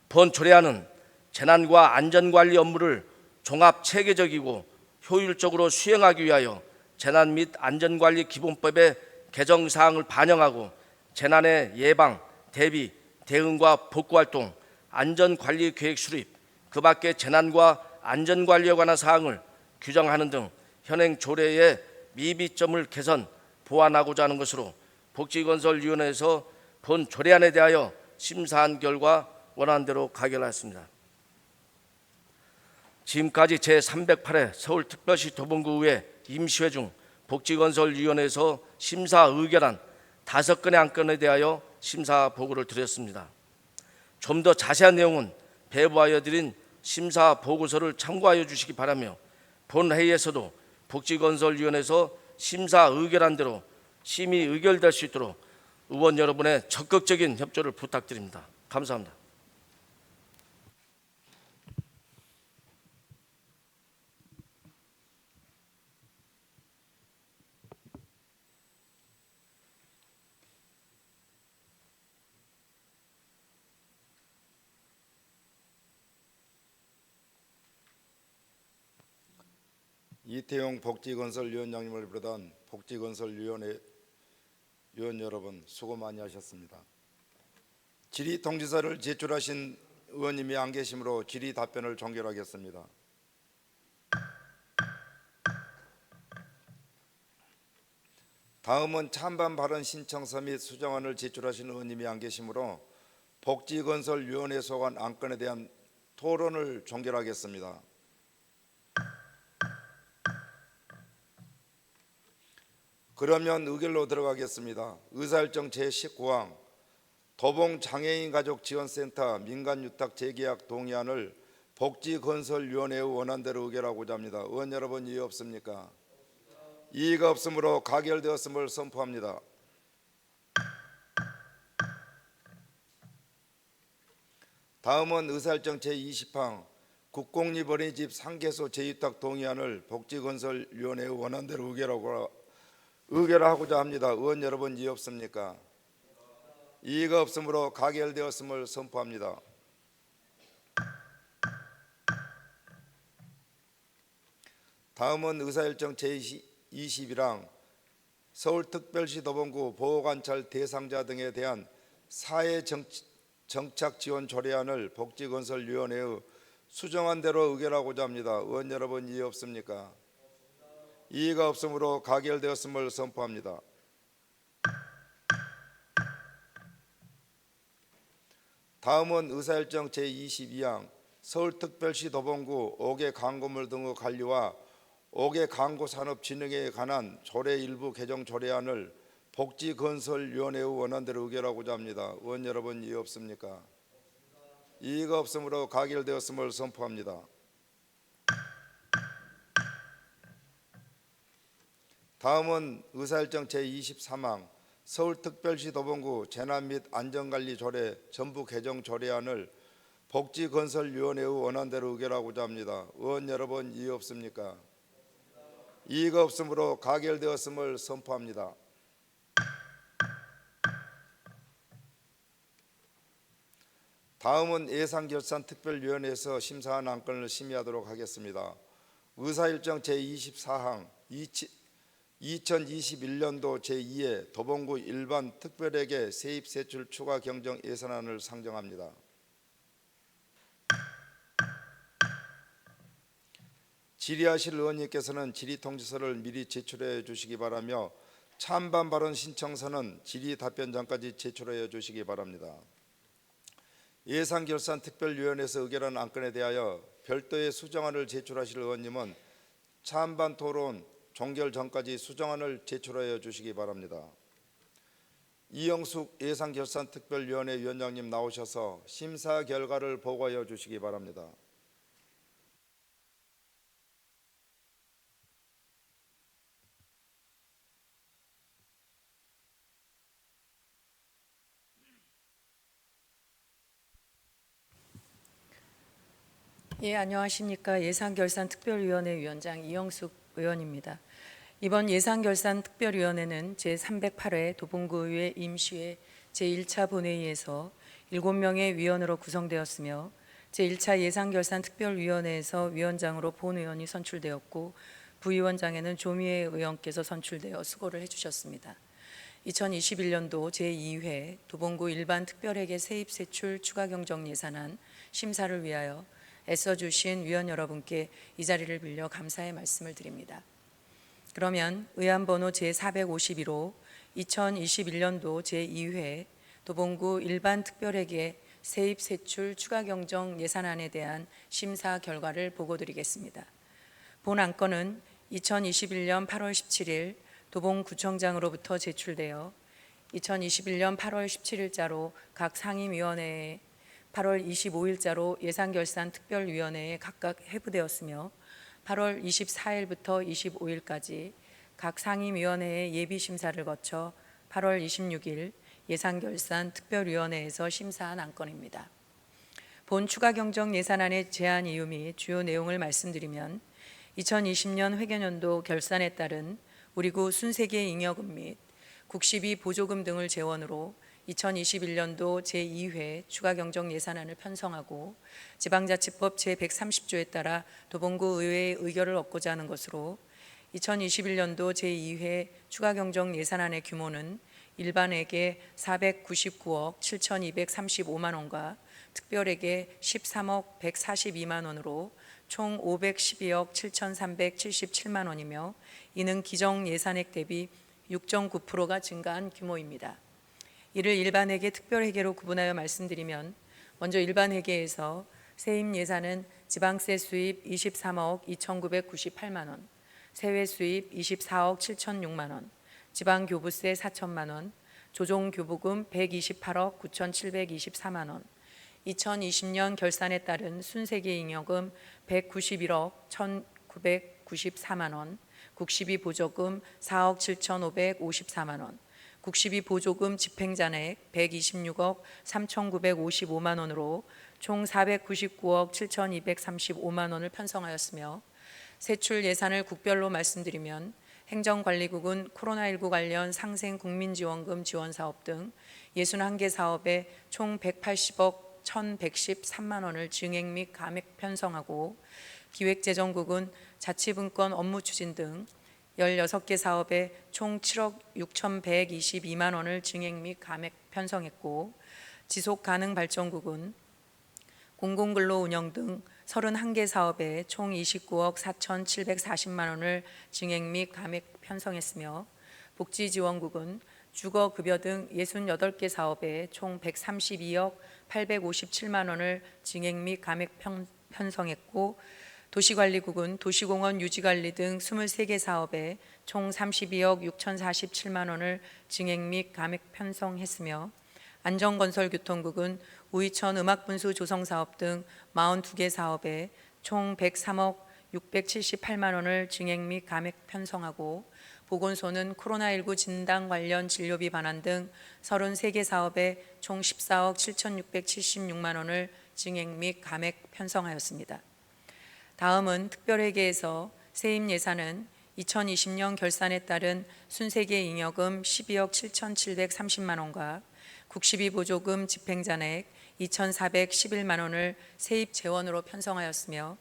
본 조례안은 재난과 안전관리 업무를 종합 체계적이고 효율적으로 수행하기 위하여 재난 및 안전관리 기본법의 개정 사항을 반영하고 재난의 예방, 대비, 대응과 복구활동, 안전관리 계획 수립, 그 밖에 재난과 안전관리에 관한 사항을 규정하는 등 현행 조례의 미비점을 개선, 보완하고자 하는 것으로 복지건설위원회에서 본 조례안에 대하여 심사한 결과 원안대로 가결하였습니다. 지금까지 제308회 서울특별시 도봉구의회 임시회 중 복지건설위원회에서 심사 의결한 5건의 안건에 대하여 심사 보고를 드렸습니다. 좀 더 자세한 내용은 배부하여 드린 심사 보고서를 참고하여 주시기 바라며 본 회의에서도 복지건설위원회에서 심사 의결한 대로 심의 의결될 수 있도록 의원 여러분의 적극적인 협조를 부탁드립니다. 감사합니다. 이태용 복지건설위원장님을 비롯한 복지건설위원회 위원 여러분 수고 많이 하셨습니다. 질의통지서를 제출하신 의원님이 안 계시므로 질의 답변을 종결하겠습니다. 다음은 찬반 발언 신청서 및 수정안을 제출하신 의원님이 안 계시므로 복지건설위원회 소관 안건에 대한 토론을 종결하겠습니다. 그러면 의결로 들어가겠습니다. 의사일정 제19항 도봉장애인가족지원센터 민간유탁 재계약 동의안을 복지건설위원회의 원안대로 의결하고자 합니다. 의원 여러분, 이의 없습니까? 이의가 없으므로 가결되었음을 선포합니다. 다음은 의사일정 제20항 국공립 어린이집 상계소 재유탁 동의안을 복지건설위원회의 원안대로 의결하고자 합니다. 의원 여러분, 이의 없습니까? 이의가 없으므로 가결되었음을 선포합니다. 다음은 의사일정 제21항 서울특별시 도봉구 보호관찰 대상자 등에 대한 사회정착지원 조례안을 복지건설위원회의 수정안대로 의결하고자 합니다. 의원 여러분, 이의 없습니까? 이의가 없으므로 가결되었음을 선포합니다. 다음은 의사일정 제22항 서울특별시 도봉구 5개 광고물 등의 관리와 5개 광고산업진흥에 관한 조례 일부 개정 조례안을 복지건설위원회의 원안대로 의결하고자 합니다. 의원 여러분, 이의 없습니까? 이의가 없으므로 가결되었음을 선포합니다. 다음은 의사일정 제23항 서울특별시 도봉구 재난 및 안전관리 조례 전부 개정 조례안을 복지건설위원회의 원안대로 의결하고자 합니다. 의원 여러분, 이의 없습니까? 이의가 없으므로 가결되었음을 선포합니다. 다음은 예산결산특별위원회에서 심사한 안건을 심의하도록 하겠습니다. 의사일정 제24항 2021년도 제2회 도봉구 일반 특별회계 세입세출 추가 경정 예산안을 상정합니다. 질의하실 의원님께서는 질의통지서를 미리 제출해 주시기 바라며 찬반 발언 신청서는 질의 답변 전까지 제출해 주시기 바랍니다. 예산결산특별위원회에서 의결한 안건에 대하여 별도의 수정안을 제출하실 의원님은 찬반 토론 종결 전까지 수정안을 제출하여 주시기 바랍니다. 이영숙 예산결산특별위원회 위원장님 나오셔서 심사 결과를 보고하여 주시기 바랍니다. 예, 안녕하십니까. 예산결산특별위원회 위원장 이영숙 의원입니다. 이번 예산결산특별위원회는 제308회 도봉구의회 임시회 제1차 본회의에서 7명의 위원으로 구성되었으며 제1차 예산결산특별위원회에서 위원장으로 본 의원이 선출되었고 부위원장에는 조미애 의원께서 선출되어 수고를 해주셨습니다. 2021년도 제2회 도봉구 일반특별회계 세입세출 추가경정예산안 심사를 위하여 애써주신 위원 여러분께 이 자리를 빌려 감사의 말씀을 드립니다. 그러면 의안번호 제451호 2021년도 제2회 도봉구 일반특별회계 세입세출 추가경정 예산안에 대한 심사 결과를 보고드리겠습니다. 본 안건은 2021년 8월 17일 도봉구청장으로부터 제출되어 2021년 8월 17일자로 각 상임위원회에 8월 25일자로 예산결산특별위원회에 각각 회부되었으며 8월 24일부터 25일까지 각 상임위원회의 예비심사를 거쳐 8월 26일 예산결산특별위원회에서 심사한 안건입니다. 본 추가경정 예산안의 제안 이유 및 주요 내용을 말씀드리면 2020년 회계연도 결산에 따른 우리구 순세계 잉여금 및 국시비 보조금 등을 재원으로 2021년도 제2회 추가경정 예산안을 편성하고 지방자치법 제130조에 따라 도봉구 의회의 의결을 얻고자 하는 것으로 2021년도 제2회 추가경정 예산안의 규모는 일반회계 499억 7,235만 원과 특별에게 13억 142만 원으로 총 512억 7,377만 원이며 이는 기정 예산액 대비 6.9%가 증가한 규모입니다. 이를 일반회계 특별회계로 구분하여 말씀드리면 먼저 일반회계에서 세입 예산은 지방세 수입 23억 2,998만 원, 세외 수입 24억 7,006만 원, 지방교부세 4천만 원, 조종교부금 128억 9,724만 원, 2020년 결산에 따른 순세계 잉여금 191억 1,994만 원, 국시비 보조금 4억 7,554만 원, 국시비 보조금 집행잔액 126억 3,955만 원으로 총 499억 7,235만 원을 편성하였으며 세출 예산을 국별로 말씀드리면 행정관리국은 코로나19 관련 상생 국민지원금 지원사업 등 61개 사업에 총 180억 1,113만 원을 증액 및 감액 편성하고 기획재정국은 자치분권 업무 추진 등 16개 사업에 총 7억 6,122만 원을 증액 및 감액 편성했고 지속가능발전국은 공공근로 운영 등 31개 사업에 총 29억 4,740만 원을 증액 및 감액 편성했으며 복지지원국은 주거급여 등 68개 사업에 총 132억 857만 원을 증액 및 감액 편성했고 도시관리국은 도시공원 유지관리 등 23개 사업에 총 32억 6,047만 원을 증액 및 감액 편성했으며 안전건설교통국은 우이천 음악분수 조성사업 등 42개 사업에 총 103억 678만 원을 증액 및 감액 편성하고 보건소는 코로나19 진단 관련 진료비 반환 등 33개 사업에 총 14억 7,676만 원을 증액 및 감액 편성하였습니다. 다음은 특별회계에서 세입 예산은 2020년 결산에 따른 순세계 잉여금 12억 7,730만 원과 국시비 보조금 집행잔액 2,411만 원을 세입 재원으로 편성하였으며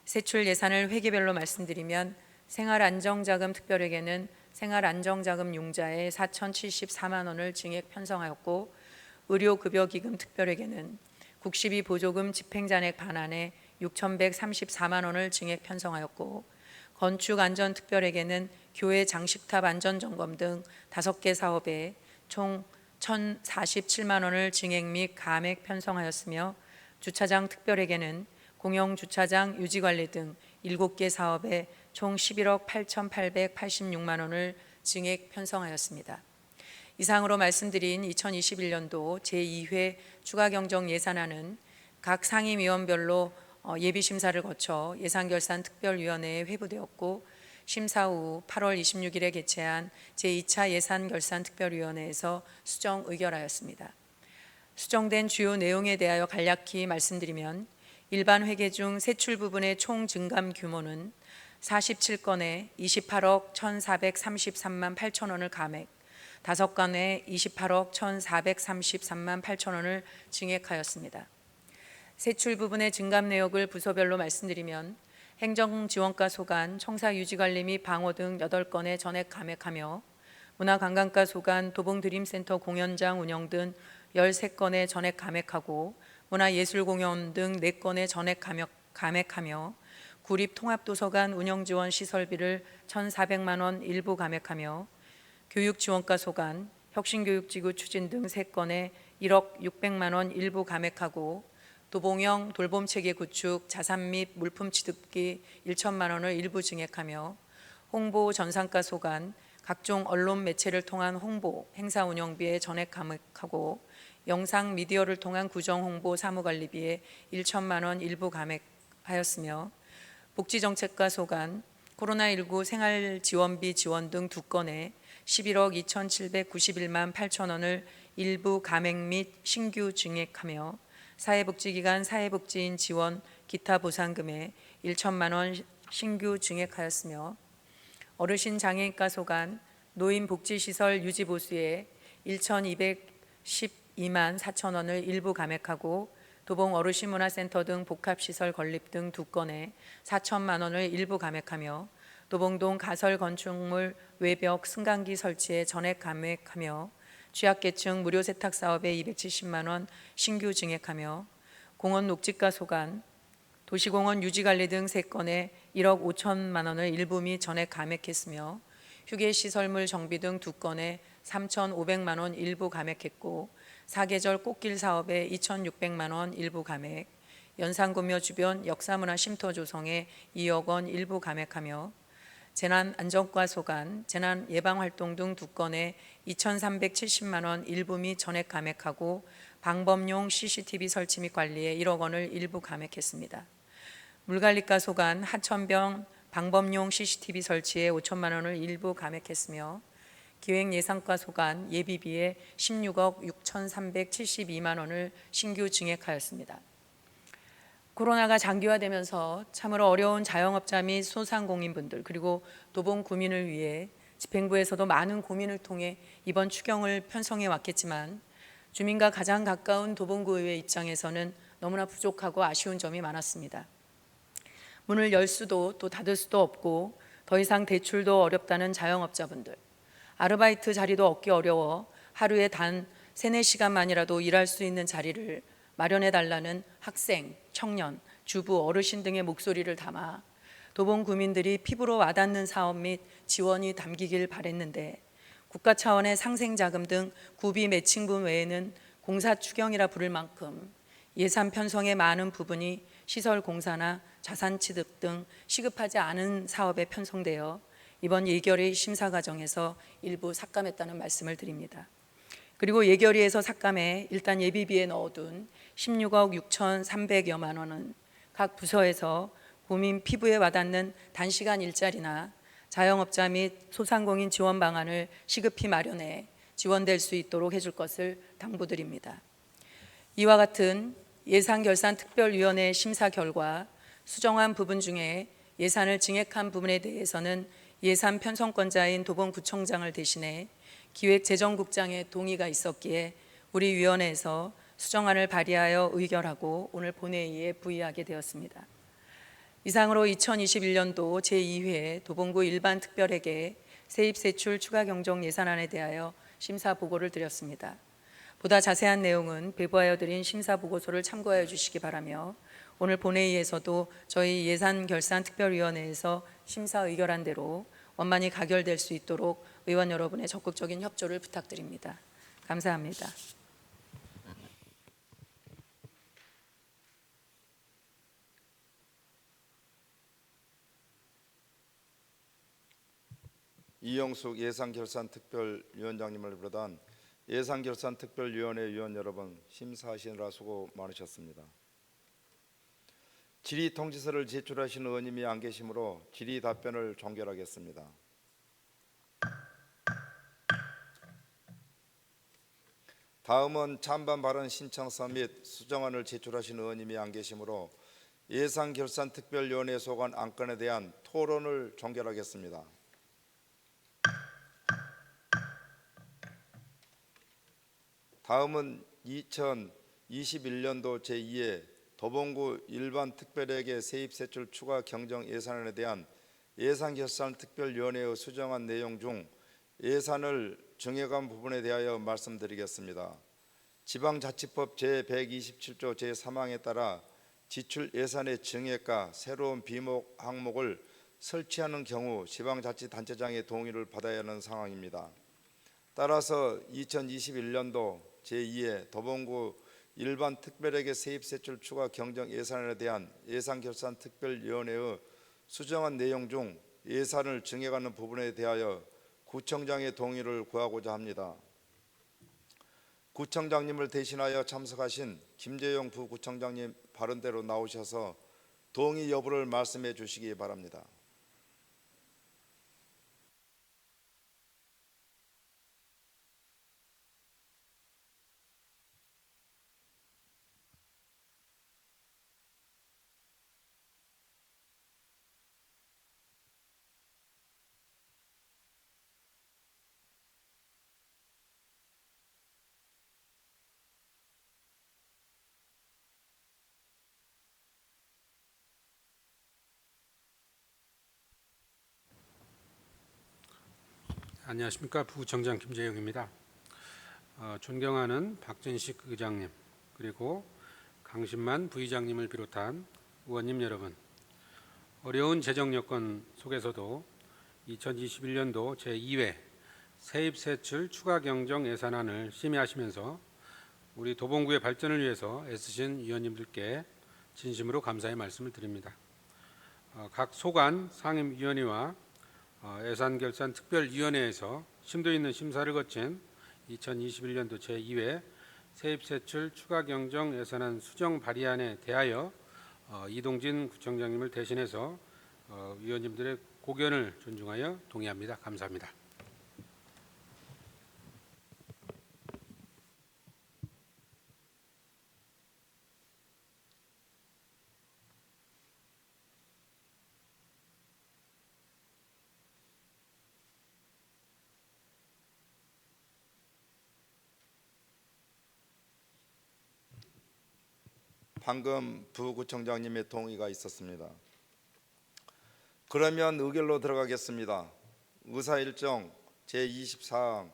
세출 예산을 회계별로 말씀드리면 생활안정자금 특별회계는 생활안정자금 융자에 4,074만 원을 증액 편성하였고 의료급여기금 특별회계는 국시비 보조금 집행잔액 반환에 6,134만 원을 증액 편성하였고 건축안전특별회계는 교회 장식탑 안전점검 등 5개 사업에 총 1,047만 원을 증액 및 감액 편성하였으며 주차장 특별회계는 공영주차장 유지관리 등 7개 사업에 총 11억 8,886만 원을 증액 편성하였습니다. 이상으로 말씀드린 2021년도 제2회 추가경정예산안은 각 상임위원별로 예비심사를 거쳐 예산결산특별위원회에 회부되었고 심사 후 8월 26일에 개최한 제2차 예산결산특별위원회에서 수정 의결하였습니다. 수정된 주요 내용에 대하여 간략히 말씀드리면 일반 회계 중 세출 부분의 총 증감 규모는 47건에 28억 1,433만 8천 원을 감액, 5건에 28억 1,433만 8천 원을 증액하였습니다. 세출 부분의 증감 내역을 부서별로 말씀드리면 행정지원과 소관, 청사유지관리 및 방호 등 8건에 전액 감액하며 문화관광과 소관, 도봉드림센터 공연장 운영 등 13건에 전액 감액하고 문화예술공연 등 4건에 전액 감액하며 구립통합도서관 운영지원 시설비를 1,400만 원 일부 감액하며 교육지원과 소관, 혁신교육지구 추진 등 3건에 1억 600만 원 일부 감액하고 도봉형 돌봄체계 구축, 자산 및 물품 취득비 1천만 원을 일부 증액하며 홍보 전산과 소관, 각종 언론 매체를 통한 홍보, 행사 운영비에 전액 감액하고 영상 미디어를 통한 구정 홍보 사무관리비에 1천만 원 일부 감액하였으며 복지정책과 소관, 코로나19 생활지원비 지원 등 2건에 11억 2,791만 8천 원을 일부 감액 및 신규 증액하며 사회복지기관 사회복지인 지원 기타 보상금에 1천만 원 신규 증액하였으며 어르신 장애인과 소관 노인복지시설 유지보수에 1,212만 4천 원을 일부 감액하고 도봉 어르신문화센터 등 복합시설 건립 등 2건에 4천만 원을 일부 감액하며 도봉동 가설 건축물 외벽 승강기 설치에 전액 감액하며 취약계층 무료 세탁 사업에 270만 원 신규 증액하며 공원 녹지가 소관, 도시공원 유지관리 등 3건에 1억 5천만 원을 일부 및 전액 감액했으며 휴게시설물 정비 등 2건에 3,500만 원 일부 감액했고 사계절 꽃길 사업에 2,600만 원 일부 감액, 연산군묘 주변 역사문화 쉼터 조성에 2억 원 일부 감액하며 재난안전과 소관, 재난예방활동 등 2건에 2,370만 원 일부 및 전액 감액하고 방범용 CCTV 설치 및 관리에 1억 원을 일부 감액했습니다. 물관리과 소관, 하천병 방범용 CCTV 설치에 5천만 원을 일부 감액했으며 기획예산과 소관, 예비비에 16억 6,372만 원을 신규 증액하였습니다. 코로나가 장기화되면서 참으로 어려운 자영업자 및 소상공인분들 그리고 도봉구민을 위해 집행부에서도 많은 고민을 통해 이번 추경을 편성해 왔겠지만 주민과 가장 가까운 도봉구의회 입장에서는 너무나 부족하고 아쉬운 점이 많았습니다. 문을 열 수도 또 닫을 수도 없고 더 이상 대출도 어렵다는 자영업자분들, 아르바이트 자리도 얻기 어려워 하루에 단 3-4시간만이라도 일할 수 있는 자리를 마련해 달라는 학생, 청년, 주부, 어르신 등의 목소리를 담아 도봉 구민들이 피부로 와닿는 사업 및 지원이 담기길 바랬는데 국가 차원의 상생자금 등 구비 매칭분 외에는 공사 추경이라 부를 만큼 예산 편성의 많은 부분이 시설 공사나 자산 취득 등 시급하지 않은 사업에 편성되어 이번 예결위 심사 과정에서 일부 삭감했다는 말씀을 드립니다. 그리고 예결위에서 삭감해 일단 예비비에 넣어둔 16억 6,300여만 원은 각 부서에서 국민 피부에 와닿는 단시간 일자리나 자영업자 및 소상공인 지원 방안을 시급히 마련해 지원될 수 있도록 해줄 것을 당부드립니다. 이와 같은 예산결산특별위원회 심사 결과 수정한 부분 중에 예산을 증액한 부분에 대해서는 예산 편성권자인 도봉구청장을 대신해 기획재정국장의 동의가 있었기에 우리 위원회에서 수정안을 발의하여 의결하고 오늘 본회의에 부의하게 되었습니다. 이상으로 2021년도 제2회 도봉구 일반특별회계 세입세출 추가경정 예산안에 대하여 심사 보고를 드렸습니다. 보다 자세한 내용은 배부하여 드린 심사 보고서를 참고하여 주시기 바라며 오늘 본회의에서도 저희 예산결산특별위원회에서 심사 의결한 대로 원만히 가결될 수 있도록 의원 여러분의 적극적인 협조를 부탁드립니다. 감사합니다. 이영숙 예산결산특별위원장님을 비롯한 예산결산특별위원회 위원 여러분, 심사하시느라 수고 많으셨습니다. 질의통지서를 제출하신 의원님이 안 계시므로 질의 답변을 종결하겠습니다. 다음은 찬반 발언 신청서 및 수정안을 제출하신 의원님이 안 계시므로 예산결산특별위원회 소관 안건에 대한 토론을 종결하겠습니다. 다음은 2021년도 제2회 도봉구 일반특별회계 세입세출 추가 경정 예산안에 대한 예산결산특별위원회의 수정한 내용 중 예산을 증액한 부분에 대하여 말씀드리겠습니다. 지방자치법 제127조 제3항에 따라 지출 예산의 증액과 새로운 비목 항목을 설치하는 경우 지방자치단체장의 동의를 받아야 하는 상황입니다. 따라서 2021년도 제2회 도봉구 일반특별회계 세입세출 추가 경정 예산안에 대한 예산결산특별위원회의 수정한 내용 중 예산을 증액하는 부분에 대하여 구청장의 동의를 구하고자 합니다. 구청장님을 대신하여 참석하신 김재용 부구청장님 발언대로 나오셔서 동의 여부를 말씀해 주시기 바랍니다. 안녕하십니까. 부구청장 김재용입니다. 존경하는 박진식 의장님, 그리고 강신만 부의장님을 비롯한 의원님 여러분, 어려운 재정 여건 속에서도 2021년도 제2회 세입세출 추가 경정 예산안을 심의하시면서 우리 도봉구의 발전을 위해서 애쓰신 위원님들께 진심으로 감사의 말씀을 드립니다. 각 소관 상임위원회와 예산결산특별위원회에서 심도 있는 심사를 거친 2021년도 제2회 세입세출 추가 경정 예산안 수정 발의안에 대하여 이동진 구청장님을 대신해서 위원님들의 고견을 존중하여 동의합니다. 감사합니다. 방금 부구청장님의 동의가 있었습니다. 그러면 의결로 들어가겠습니다. 의사일정 제24항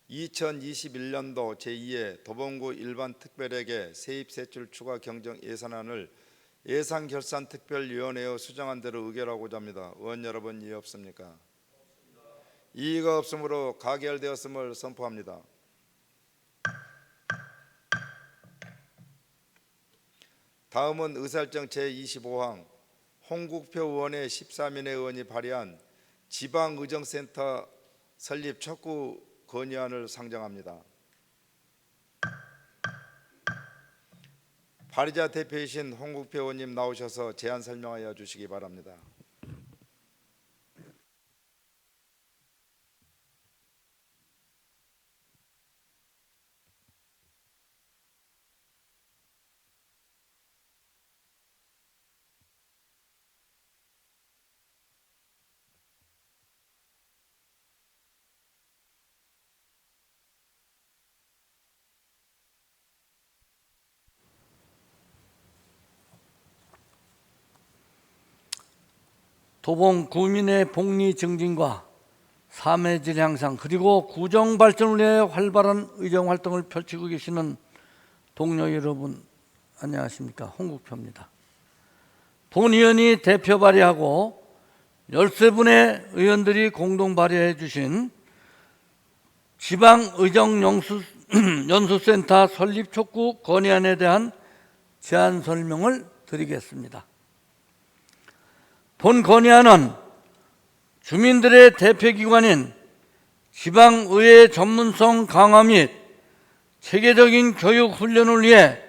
2021년도 제2회 도봉구 일반특별회계 세입세출 추가 경정 예산안을 예산결산특별위원회의 수정한 대로 의결하고자 합니다. 의원 여러분, 이의 없습니까? 이의가 없으므로 가결되었음을 선포합니다. 다음은 의사일정 제25항 홍국표 의원의 13인의 의원이 발의한 지방의정센터 설립 촉구 건의안을 상정합니다. 발의자 대표이신 홍국표 의원님 나오셔서 제안 설명하여 주시기 바랍니다. 도봉 구민의 복리 증진과 삶의 질 향상 그리고 구정 발전을 위해 활발한 의정 활동을 펼치고 계시는 동료 여러분, 안녕하십니까? 홍국표입니다. 본 의원이 대표 발의하고 13분의 의원들이 공동 발의해 주신 지방의정연수센터 설립 촉구 건의안에 대한 제안 설명을 드리겠습니다. 본 건의안은 주민들의 대표기관인 지방의회 전문성 강화 및 체계적인 교육 훈련을 위해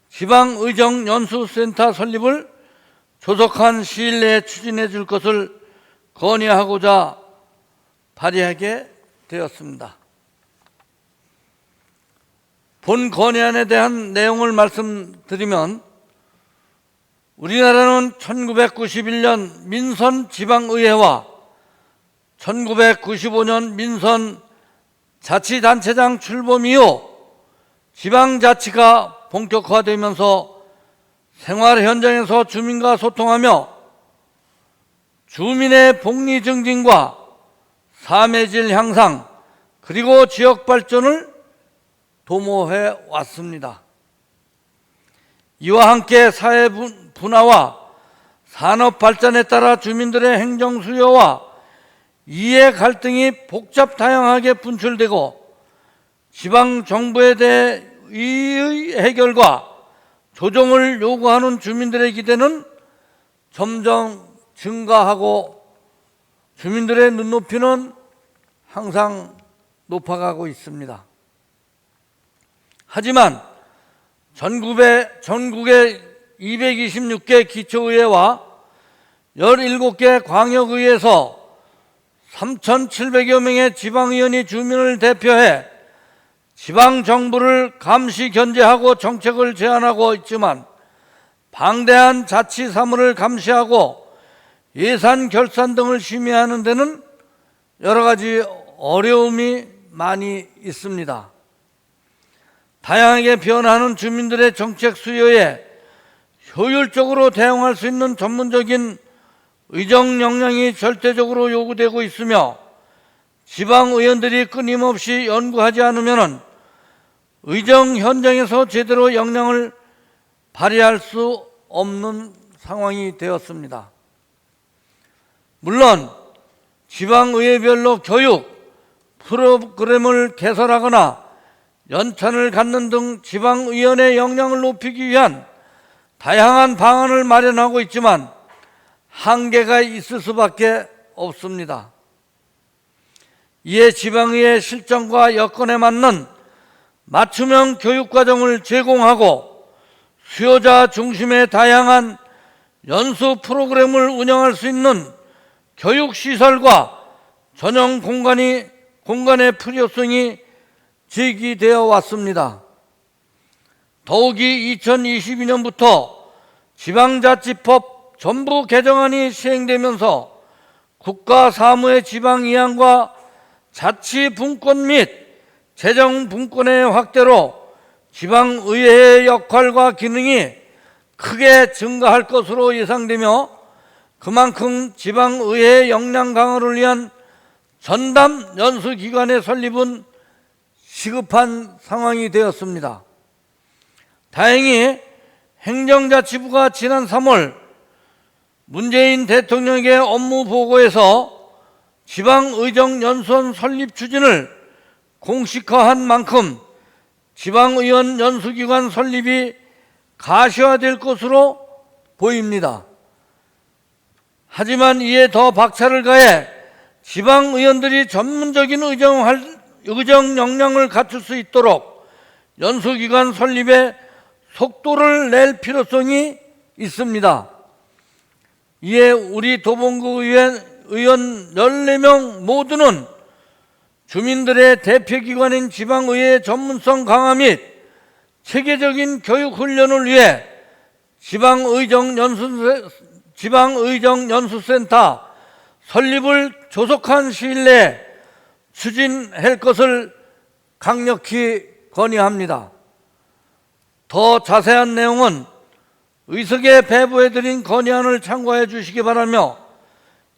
지방의정연수센터 설립을 조속한 시일 내에 추진해 줄 것을 건의하고자 발의하게 되었습니다. 본 건의안에 대한 내용을 말씀드리면, 우리나라는 1991년 민선 지방의회와 1995년 민선 자치단체장 출범 이후 지방자치가 본격화되면서 생활 현장에서 주민과 소통하며 주민의 복리 증진과 삶의 질 향상 그리고 지역 발전을 도모해 왔습니다. 이와 함께 사회 분화와 산업 발전에 따라 주민들의 행정 수요와 이해 갈등이 복잡 다양하게 분출되고 지방 정부에 대해 이의 해결과 조정을 요구하는 주민들의 기대는 점점 증가하고 주민들의 눈높이는 항상 높아가고 있습니다. 하지만 전국의 226개 기초의회와 17개 광역의회에서 3,700여 명의 지방의원이 주민을 대표해 지방정부를 감시 견제하고 정책을 제안하고 있지만 방대한 자치 사무를 감시하고 예산 결산 등을 심의하는 데는 여러 가지 어려움이 많이 있습니다. 다양하게 변화하는 주민들의 정책 수요에 효율적으로 대응할 수 있는 전문적인 의정 역량이 절대적으로 요구되고 있으며 지방의원들이 끊임없이 연구하지 않으면 의정 현장에서 제대로 역량을 발휘할 수 없는 상황이 되었습니다. 물론 지방의회별로 교육 프로그램을 개설하거나 연찬을 갖는 등 지방의원의 역량을 높이기 위한 다양한 방안을 마련하고 있지만 한계가 있을 수밖에 없습니다. 이에 지방의회 실정과 여건에 맞는 맞춤형 교육과정을 제공하고 수요자 중심의 다양한 연수 프로그램을 운영할 수 있는 교육시설과 전용 공간의 필요성이 제기되어 왔습니다. 더욱이 2022년부터 지방자치법 전부 개정안이 시행되면서 국가사무의 지방이양과 자치분권 및 재정분권의 확대로 지방의회의 역할과 기능이 크게 증가할 것으로 예상되며 그만큼 지방의회의 역량 강화를 위한 전담 연수기관의 설립은 시급한 상황이 되었습니다. 다행히 행정자치부가 지난 3월 문재인 대통령에게 업무 보고에서 지방의정연수원 설립 추진을 공식화한 만큼 지방의원 연수기관 설립이 가시화될 것으로 보입니다. 하지만 이에 더 박차를 가해 지방의원들이 전문적인 의정 역량을 갖출 수 있도록 연수기관 설립에 속도를 낼 필요성이 있습니다. 이에 우리 도봉구 의원 14명 모두는 주민들의 대표기관인 지방의회의 전문성 강화 및 체계적인 교육훈련을 위해 지방의정연수센터 설립을 조속한 시일 내에 추진할 것을 강력히 건의합니다. 더 자세한 내용은 의석에 배부해드린 건의안을 참고해 주시기 바라며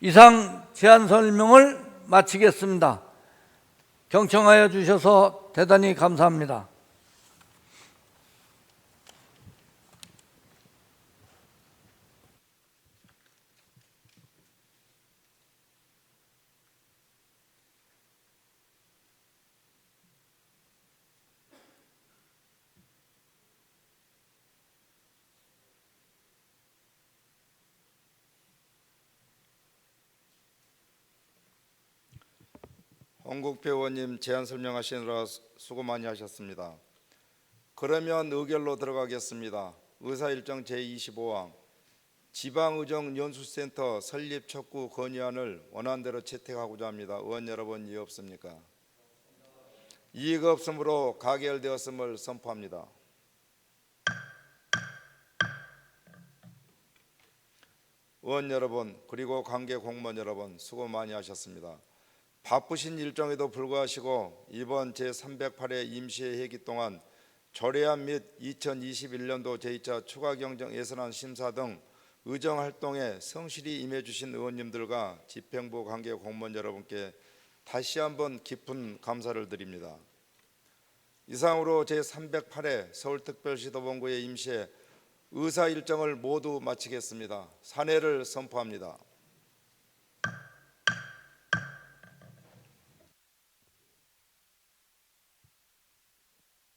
이상 제안 설명을 마치겠습니다. 경청하여 주셔서 대단히 감사합니다. 홍국표 의원님 제안 설명하시느라 수고 많이 하셨습니다. 그러면 의결로 들어가겠습니다. 의사일정 제25항 지방의정연수센터 설립 촉구 건의안을 원안대로 채택하고자 합니다. 의원 여러분 이의 없습니까? 이의가 없으므로 가결되었음을 선포합니다. 의원 여러분 그리고 관계 공무원 여러분 수고 많이 하셨습니다. 바쁘신 일정에도 불구하시고 이번 제308회 임시회기 동안 조례안 및 2021년도 제2차 추가경정 예산안 심사 등 의정활동에 성실히 임해주신 의원님들과 집행부 관계 공무원 여러분께 다시 한번 깊은 감사를 드립니다. 이상으로 제308회 서울특별시 도봉구의 임시회 의사일정을 모두 마치겠습니다. 산회를 선포합니다.